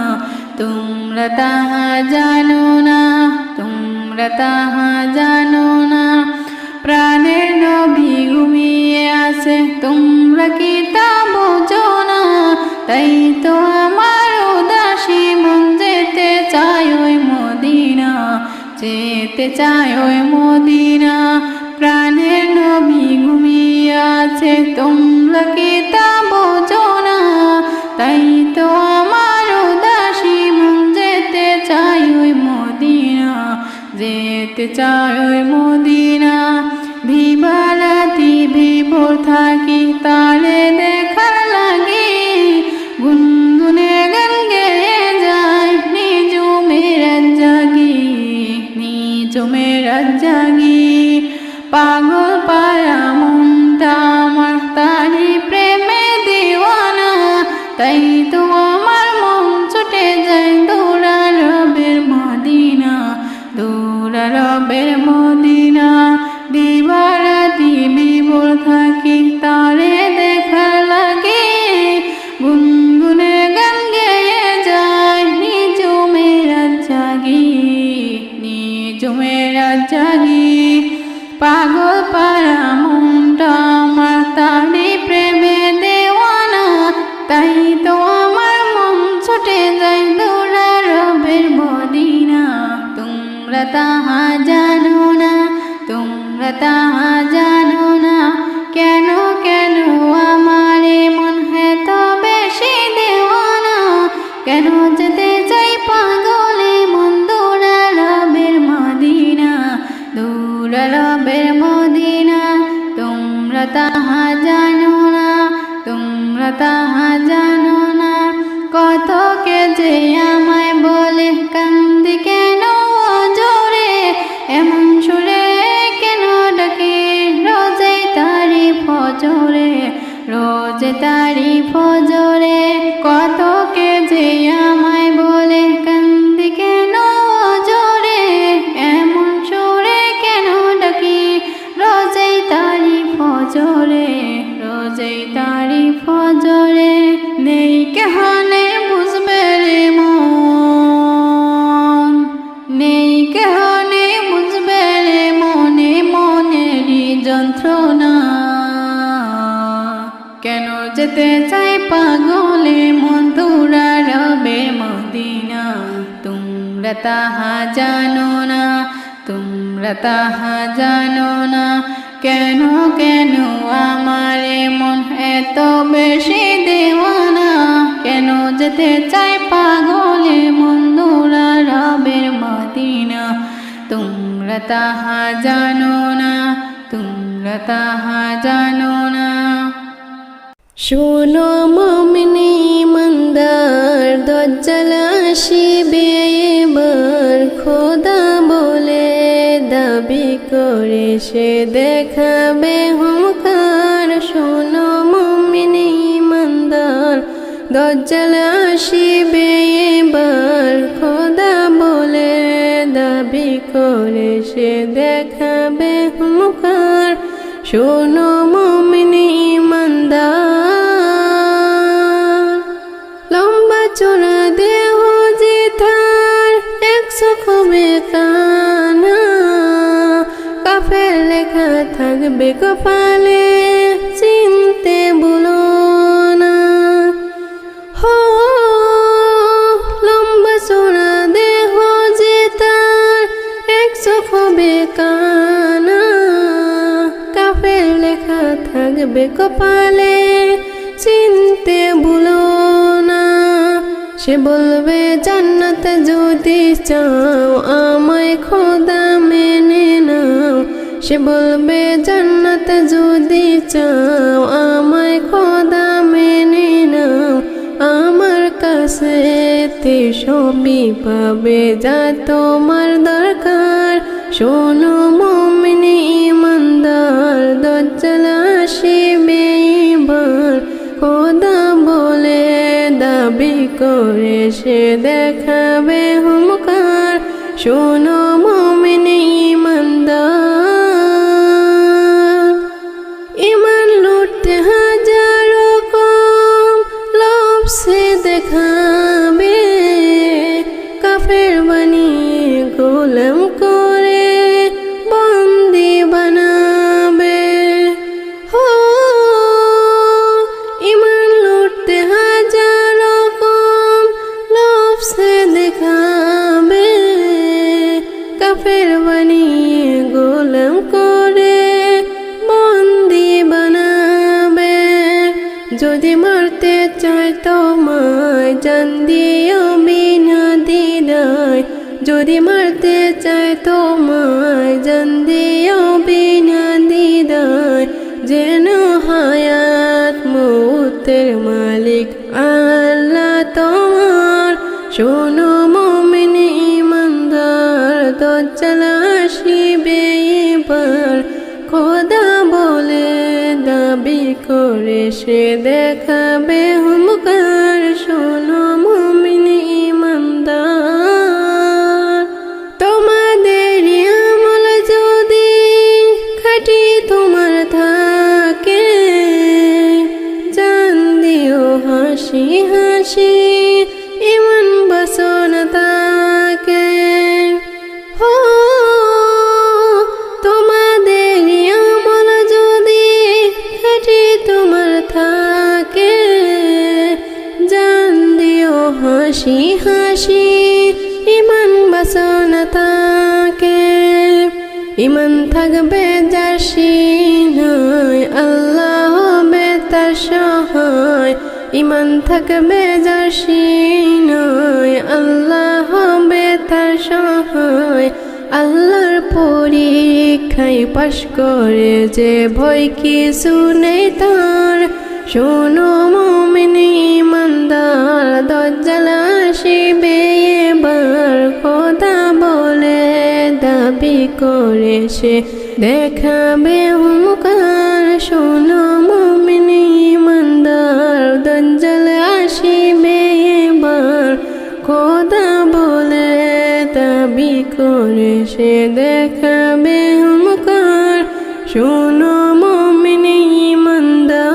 তোমরা তাহা জানো না, তোমরা তাহা জানো না। প্রাণের নবী ঘুমিয়ে আছে, তোমরা কি তা বোঝো না? তাই তো আমার উদাসী মন যেতে চায় ওই মদিনা, যেতে চায় ওই মদিনা। প্রাণের নবী ঘুমিয়ে আছে, তোমরা কি তা বোঝো না? যেতে চাই ওই মদিনা। ভিবারাতি ভিবর থাকি তারে দেখার লাগে, গুনগুনে গান গেয়ে যায় নিজুমের জাগি, নিজুমের জাগি। পাগল পায়া মনটা আমার তারি প্রেমে দিওয়ানা, তাই তো আমার মন ছুটে যায় দৌড়া রবের মদিনা, দৌড়া রবের মদিনা। দিবারাতি বিভোর থাকি তারে দেখার লাগে, গুনগুনে গান গেয়ে যায় নিজুমের জাগি, নিজুমের জাগি। পাগল পারা মনটা আমার তারি প্রেমে দেওয়ানা, তাই তো আমার মন ছুটে যায় দৌড়া রবের মদিনা। তোমরা তাহা জানো না, তোমরা তাহা জানো না, কেন কেন আমার মন এত বেশি দেওয়ানা, কেন যেতে চাই পাগলে মন দৌড়া রবের মদিনা, দৌড়া রবের মদিনা। তোমরা তাহা জানো না, তোমরা তাহা জানো না, কত কে যে আমায় বলে কান্দি কেন জোরে, এমন সুরে কেন ডাকে রোজে তারি ফজরে, রোজে তারি ফজরে। কত কে যে আমায় বলে কান্দি কেন জোরে, এমন সুরে কেন ডাকি রোজে তারি ফজরে, রোজে তারি ফজরে। নেই কেহনে বুঝবে রে মন, নেই কেহনে বুঝবে রে মনে মনেরই যন্ত্রণা, কেন যেতে চাই পাগলে মন দৌড়া রবের মদিনা। তোমরা তাহা জানো না, তোমরা তাহা জানো না, কেন কেন আমার মন এত বেশি দেওয়ানা, কেন যেতে চাই পাগলে মন দৌড়া রবের মদিনা। তোমরা তাহা জানো না, তোমরা তাহা জানো না। শোনো মুমিনি ইমানদার, দজ্জাল আসিবে এবার, খোদা বলে দাবি করে সে দেখাবে হুঙ্কার। শোনো মুমিনি ইমানদার, দজ্জাল আসিবে এবার, খোদা বলে দাবি করে সে দেখাবে হুঙ্কার। শোনো মুমিনি ইমানদার, লম্বা চোরা দেহ যে তার, 100 খুবে কানা, কাফের লেখা থাকবে কপালে, চিনতে ভুলো না। হো লম্বা চোরা দেহ যে তার, 100 খুবে কানা, কাফের লেখা থাকবে কপালে, চিনতে ভুলো না। সে বলবে জান্নাত যদি চাও আমায় খোদা মেনে নাও, সে বলবে জান্নাত যদি চাও আমায় খোদা মেনে নাও। আমার কাছে তে সবই পাবে যা তোমার দরকার। শোনো মুমিনি ইমানদার, দজ্জাল আসিবে এবার, খোদা বলে দাবি করে সে দেখাবে হুঙ্কার। শোনো মুমিনি ইমানদার, ইমান লুটতে হাজারো কম, লোভ সে দেখাবে, কাফের বানিয়ে গোলাম করে বন্দি বানাবে। হো ইমান লুটতে হাজারো কম, লোভ সে দেখাবে, কাফের বানিয়ে গোলাম করে বন্দি বানাবে। যদি মারতে চায় তোমায় জান দিও বিনা দ্বিধায়, যদি মারতে চায় তোমায় জান দিও বিনা দিদার, যেন হায়াত মৌতের মালিক আল্লাহ তোমার। শোনো মুমিন ইমানদার, দজ্জাল আসিবে এবার, খোদা বলে দাবি করে সে দেখাবে হুঙ্কার। শোনো মুমিন ইমানদার, তোমাদের আমল যদি খাঁটি তোমার থাকে, জান দিও হাসি হাসি ইমান বাসনা তাকে। হো তোমাদের আমল যদি খাঁটি তোমার থাকে, জান দিও হাসি হাসি ইমান বাসনা তাকে। ইমান থাকবে যার সিনায়, আল্লাহ হবে তার সহায়। ইমান থাকবে যার সিনায়, আল্লাহ হবে তার সহায়। আল্লাহর পরীক্ষায় পাশ করে যে ভয় কিছু নেই তার। শোনো মুমিন ইমানদার, দজ্জাল আসিবে এবার, খোদা বলে দাবি করে সে দেখাবে হুঙ্কার। শোনো মুমিন ইমানদার, দজ্জাল আসিবে এবার, খোদা বলে দাবি করে সে দেখাবে হুঙ্কার। শোনো মুমিন ইমানদার।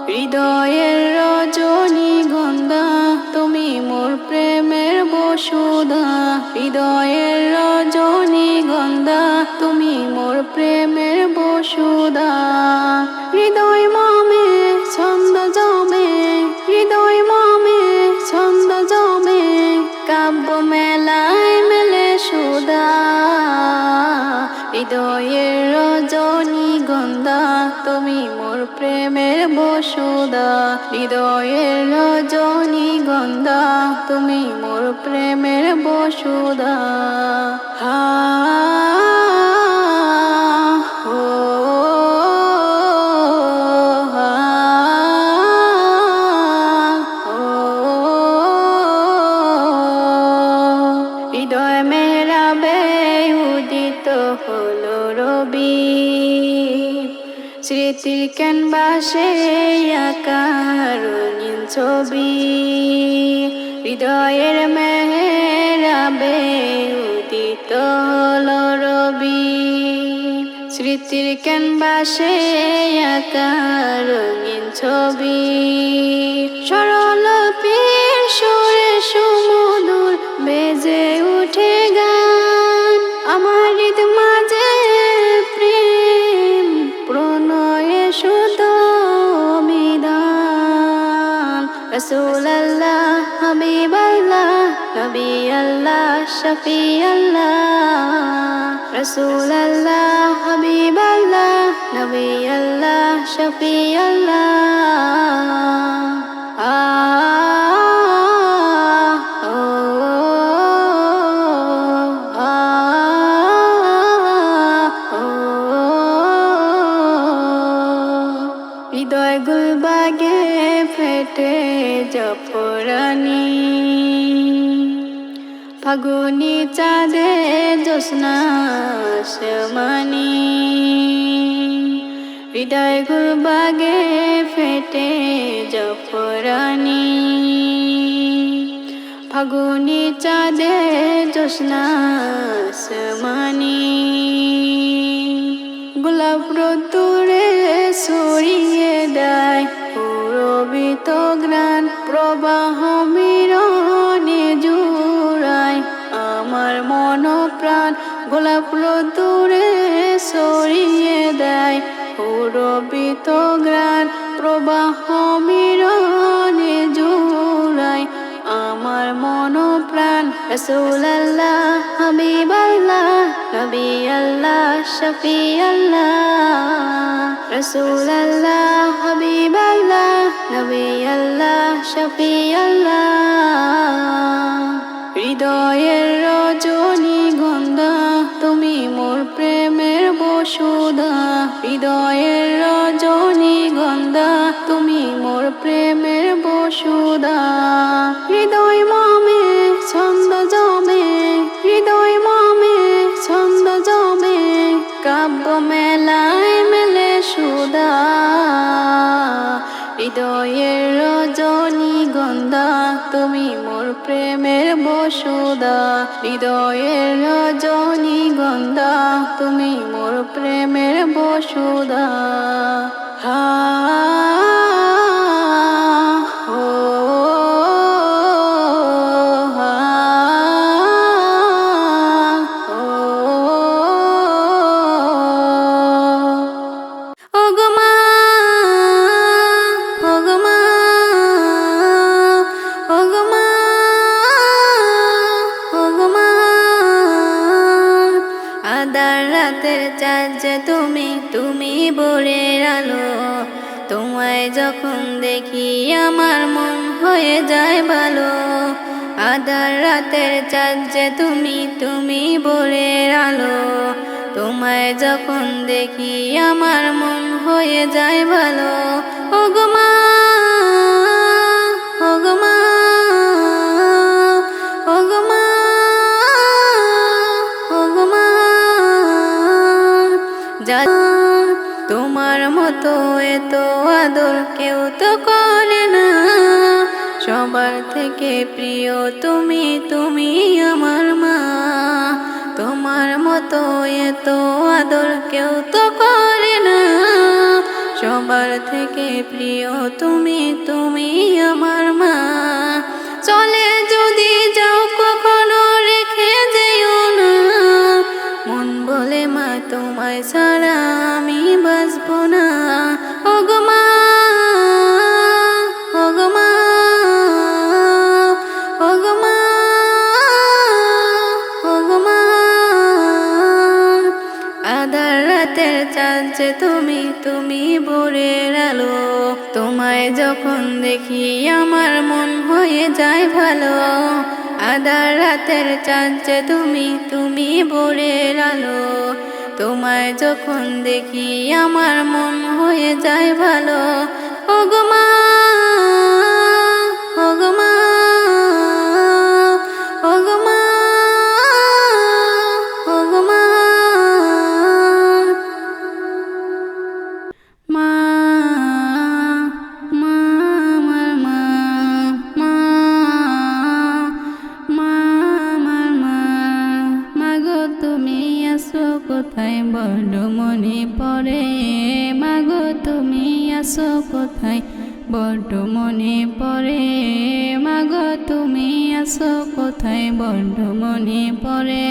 হৃদয়ের রজনীগন্ধা তুমি মোর প্রেমের বসুধা। হৃদয়ের রজনীগন্ধা তুমি মোর প্রেমের বসুধা। হৃদয় মামে ছন্দ জমে, হৃদয় মামে ছন্দ জমে, কাব্য মেলায় মেলে সুধা। হৃদয়ের রজনীগন্ধা তুমি মোর প্রেমের বসুধা। হৃদয়ের রজনীগন্ধা তুমি মোর প্রেমের বসুধা। হৃদয় মেহরাবে উদিত হলো রবি, স্মৃতির ক্যানভাসে আঁকা রঙিন ছবি। হৃদয়ের মেহরাবে উদিত হলো রবি, স্মৃতির ক্যানভাসে আঁকা রঙিন ছবি। সরল পীর সুরে সুমধুর বেজে উঠে গান, আমার হৃদ মাঝে প্রেম প্রণয়ে শুদ্ধ বিধান। রাসূলুল্লাহ হাবিবাল্লাহ, নবী আল্লাহ শফি আল্লাহ। রাসূলুল্লাহ হাবিবাল্লাহ, নবী আল্লাহ শফি আল্লাহ। হৃদয় গুলবাগে ফেটে জফরানি, ফাগুনি চাঁদে জ্যোৎস্না আসমানি। হৃদয় গুলবাগে ফেটে জফরানি, ফাগুনি চাঁদে জ্যোৎস্না আসমানি। গোলাপ রোদ্দুরে ছড়িয়ে দেয় পুরবিত গ্রাণ, প্রবাহ মিরনে জুড়ায় আমার মন প্রাণ। গোলাপ রোদ্দুরে ছড়িয়ে দেয় পুরবিত গ্রাণ, প্রবাহ মিরনে জুড়ায় আমার মন প্রাণ। রাসূলুল্লাহ হাবিবাল্লাহ, নবী আল্লাহ শফি আল্লাহ রসুল আল্লাহ হাবিব আল্লাহ নবী আল্লাহ শফি আল্লাহ হৃদয়ের রজনীগন্ধা তুমি মোর প্রেমের বসুধা হৃদয়ের রজনীগন্ধা তুমি মোর প্রেমের বসুধা হৃদয় মামে ছন্দ জমে হৃদয় মামে ছন্দ জমে কাব্য মেলায় মেলে সুধা হৃদয়ের রজনীগন্ধা তুমি মোর প্রেমের বসুধা হৃদয়ের রজনীগন্ধা তুমি মোর প্রেমের বসুধা হা রাতের চাঁদ যে তুমি ভোরের আলো তোমায় যখন দেখি আমার মন হয়ে যায় ভালো আধার রাতের চাঁদ যে তুমি ভোরের আলো তোমায় যখন দেখি আমার মন হয়ে যায় ভালো ওগো মা ওগো মা ওগো মা ওগো মা তোমার মতো এত আদর কেউ তো করে না সবার থেকে প্রিয় তুমি আমার মা তোমার মতো এত আদর কেউ তো করে না সবার থেকে প্রিয় তুমি আমার মা চলে যদি যাও কখনো রেখে যেও না মন বলে মা তোমায় ছাড়া আমি বাঁচবো না ওগো মা ওগো মা ওগো মা ওগো মা আধার রাতের চাঁদ যে তুমি ভোরের আলো তোমায় যখন দেখি আমার মন হয়ে যায় ভালো আধার রাতের চাঁদ যে তুমি ভোরের আলো তোমায় যখন দেখি আমার মন হয়ে যায় ভালো ওগো মা ওগো মা ওগো মা ওগো মা মা মা আমার মা মা মা আমার মা মাগো তুমি আসো কোথায় বড় মনে পড়ে মাগো তুমি আসো কোথায় বড় মনে পড়ে মাগো তুমি আসো কোথায় বড় মনে পড়ে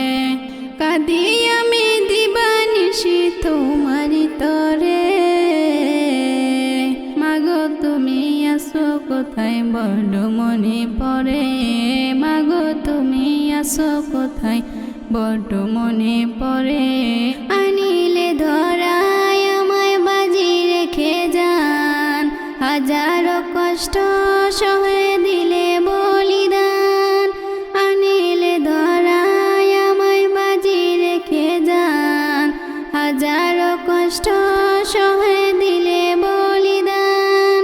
কাঁদি আমি দিবানিশি তোমারি তরে মাগো তুমি আসো কোথায় বড় মনে পড়ে মাগো তুমি আসো কোথায় বড় মনে পড়ে আনিলে ধরায় আমায় বাজি রেখে যান হাজারো কষ্ট সহে দিলে বলিদান আনিলে ধরায় আমায় বাজি রেখে যান হাজারো কষ্ট সহে দিলে বলিদান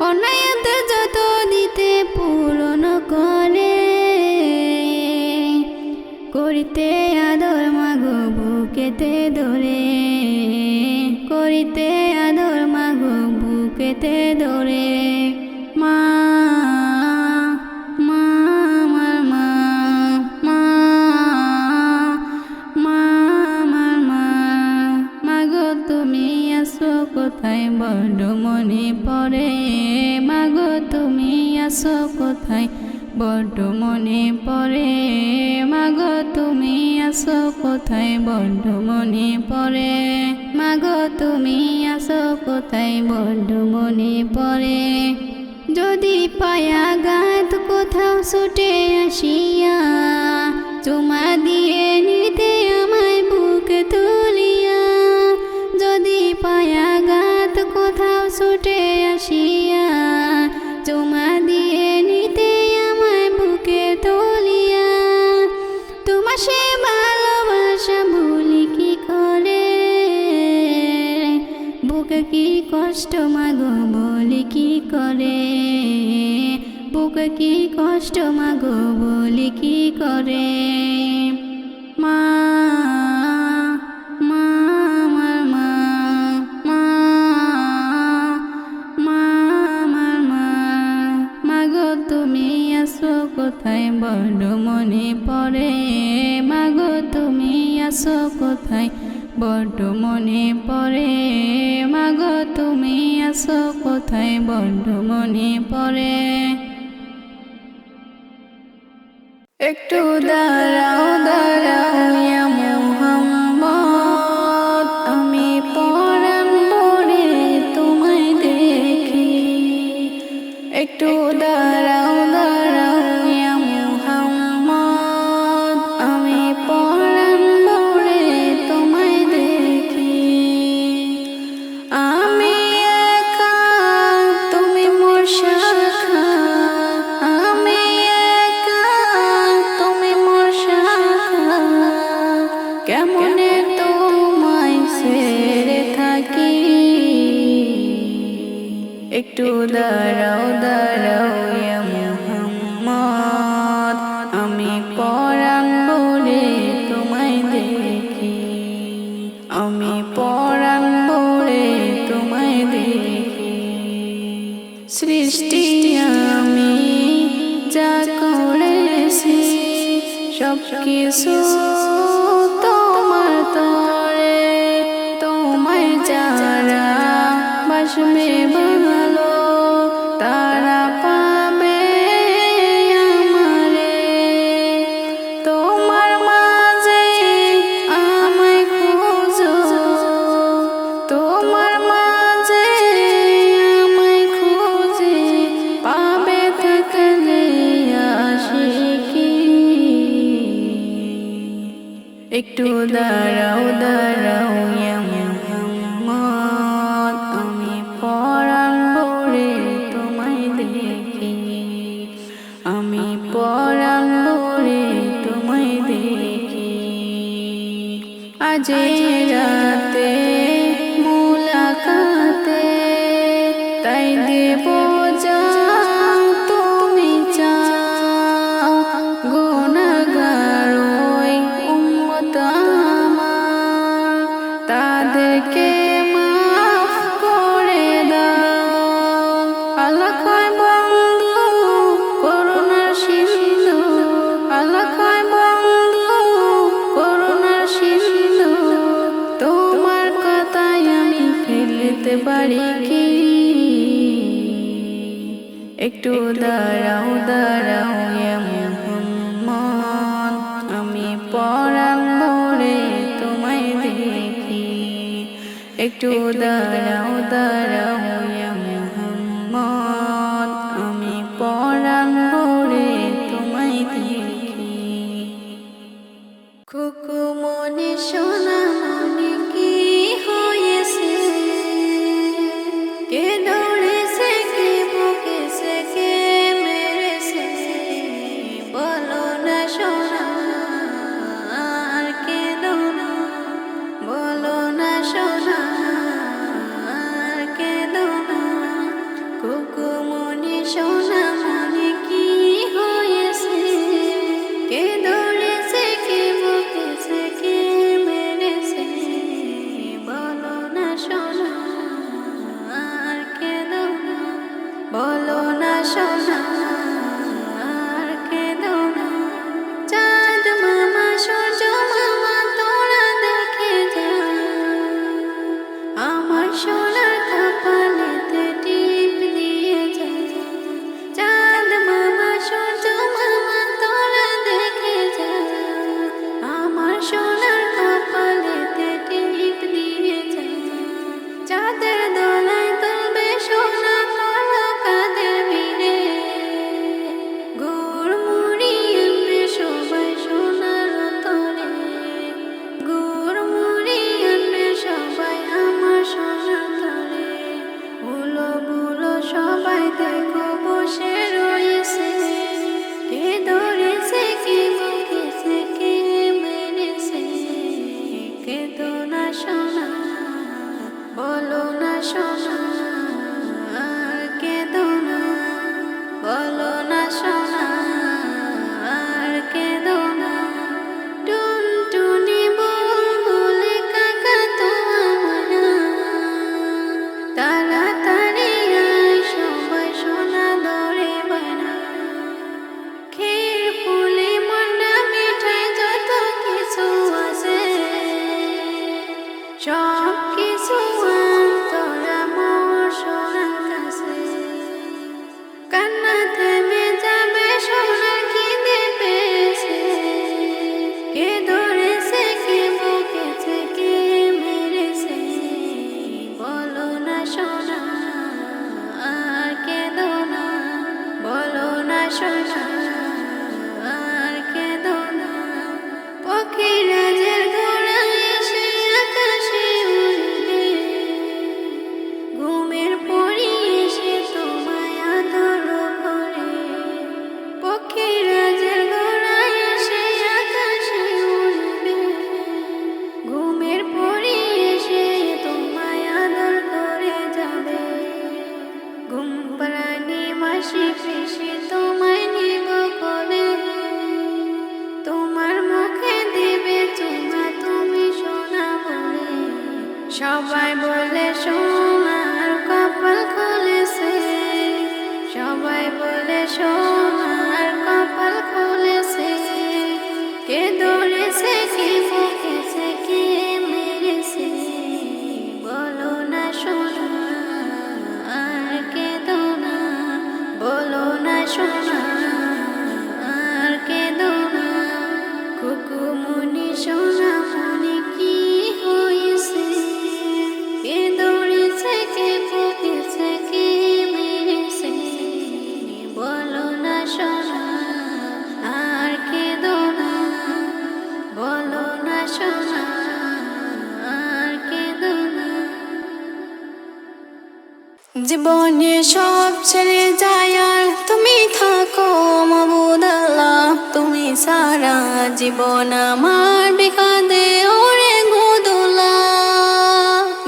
অন্যায়ত যত দিতে পূরণ করে করিতে আদর মাগো বুকেতে ধরে করিতে আদর মাগো বুকেতে ধরে মা মা আমার মা মা মা আমার মা মাগো তুমি আসো কোথায় বড় মনে পড়ে মাগো তুমি আসো কোথায় বড় মনে পড়ে মাগো তুমি আসো কোথায় বড় মনে পড়ে মাগো তুমি আসো কোথায় বড় মনে পড়ে যদি পায়াঘাত কোথাও ছুটে আসিয়া চুমা দিয়ে নিতে আমায় তুলিয়া, যদি পায়াঘাত কোথাও ছুটে আসিয়া, চুমা দিয়ে নিতে আমায় বুকে তুলিয়া। তোমার সে ভালোবাসা ভুলি কি করে, বুকে কি কষ্ট মাগো বলি কি করে, বুকে কি কষ্ট মাগো বলি কি করে। মা মা আমার মা, মা মা আমার মা, মাগো তুমি আসো কোথায় বড় মনে পড়ে, মাগো তুমি আসো কোথায় বড় মনে পড়ে, মাগো তুমি আসো কোথায় বড় মনে পড়ে। একটু দাঁড়াও দাঁড়াও ইয়া মুহাম্মদ, আমি পরাণ ভরে তোমায় দেখি। একটু দাঁড়াও দাঁড়াও ইয়া মুহাম্মদ, আমি পরাণ ভরে তোমায় দেখি। আমি একা তুমি মোর শাখা, আমি একা তুমি মোর শাখা, কেমনে তোমায় ছেড়ে থাকি। একটু দাঁড়াও দাঁড়াও ইয়া মুহাম্মদ, আমি পরাণ ভরে তোমায় দেখি, আমি পরাণ ভরে তোমায় দেখি। সৃষ্টি আমি যা করেছি সব কিছু তোমার তরে, তোমায় যারা বাসবে ভালো তারা পাবে আমারে। তোমার মাঝে আমায় খুঁজো, তোমার মাঝে আমায় খুঁজে পাবে থাকলে আশিকি। একটু দাঁড়াও দাঁড়াও ইয়া মুহাম্মদ, আমি পরাণ ভরে তোমায় দেখি, আমি পরাণ ভরে তোমায় দেখি। আজ রাতে মুলাকাতে তাই দেব যা তুমি চাও, গুনাহগার ওই উম্মত আমার, তাদেরকে মাফ করে দাও। আল্লাহ কয় বন্ধু করুণার সিন্ধু, আল্লাহ কয় বন্ধু করুণার সিন্ধু, তোমার কথায় আমি ফেলতে পারি কি। একটু দাঁড়াও দাঁড়াও ইয়া মুহাম্মদ, আমি পরাণ ভরে তোমায় দেখি। একটু দাঁড়াও দাঁড়াও ইয়া মুহাম্মদ, আমি পরাণ ভরে তোমায় দেখি। খুকু মনে সোনা মনে কি হয়েছে, কে দৌড়েছে কে বকেছে কে মেরেছে, বলো না সোনা আর কেঁদো না, বলো না সোনা আর কেঁদো সোনা আর কেঁদো না পক্ষীরা জের ঘোড়ায় এসে আকাশে উড়বে ঘুমের পরি এসে তোমায় আদর করে পক্ষীরা জের ঘোড়ায় এসে আকাশে উড়বে ঘুমের পরি এসে তোমায় আদর করে যাবে ঘুম প্রাণী মাসি পিসি তোমায় নিব কোলে তোমার মুখে দিবে চুমা তুমি সোনা বলে সবাই বলে সোনার কপাল খুলেছে সবাই বলে সোনার কপাল খুলেছে কে দৌড়েছে কে বকেছে কে মেরেছে বলো না সোনা আর কেঁদো না বলো না সোনা আর কেঁদো না কুকুমনি সোনা মনে কি হয়েছে কে দৌড়েছে কে বকেছে কে মেরেছে বলো না সোনা আর কেঁদো না বলো না সোনা আর কেঁদো না জীবনে সব ছেড়ে যায় আর তুমি থাকো মাবুদ আল্লাহ তুমি সারা জীবন আমার বিকাদে ওরে গুদুলা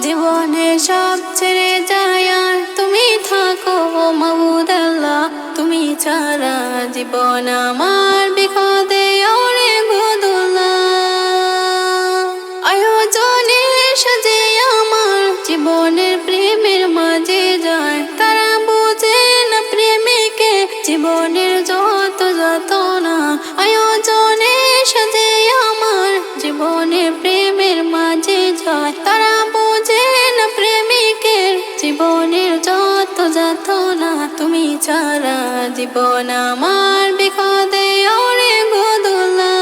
জীবনে সব ছেড়ে যায় আর তুমি থাকো মাবুদ আল্লাহ তুমি সারা জীবন আমার বিকাদে ওরে গুদুলা আয়োজনে সাজে আমার জীবনের প্রেমের মাঝে যায় তারা বুঝে না প্রেমিকে জীবনের যত যাতনা আয়োজনে সাজে আমার জীবনের প্রেমের মাঝে যায় তারা বুঝে না প্রেমিকের জীবনের যত যাতনা তুমি ছাড়া জীবন আমার বিকাদে ওরে গোদলা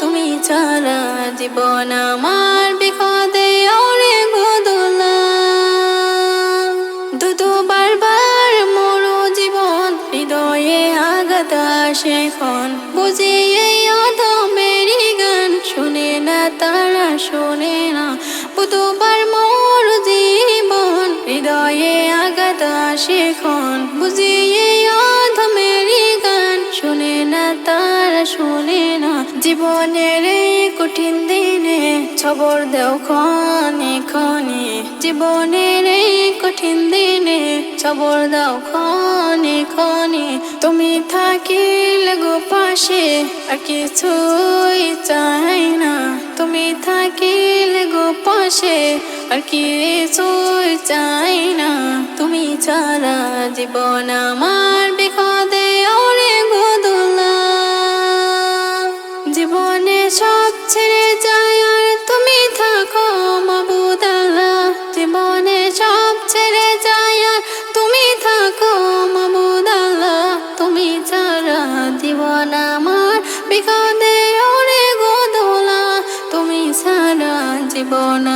তুমি ছাড়া জীবন আমার বিকাদে ওরে গোদলা দুদু বারবার মরো জীবন হৃদয়ে আঘাত আসে ক্ষণ বুঝি এই অধমেরই গান শুনে না তারা শোনে না দুবার মোর জীবন হৃদয়ে আঘাত আসে ক্ষণ বুঝি এই অধমেরই গান শুনে না তারা শোনে না জীবনের এই কঠিন দিনে খবর দেও ক্ষণে ক্ষণে জীবনের এই কঠিন দিনে খবর দাও ক্ষণে ক্ষণে তুমি থাকিলে গো পাশে আর কিছুই চাই না তুমি থাকিলে গো পাশে আর কিছুই চাই না তুমি ছাড়া জীবন আমার বিকাদে ওরে গোদলা জীবনে সব ছেড়ে যায় আর তুমি থাকো মাবুদ আল্লাহ জীবনে সব ছেড়ে যায় আর তুমি থাকো মাবুদ আল্লাহ তুমি ছাড়া জীবন আমার বিকাদে ওরে গোদলা তুমি ছাড়া জীবন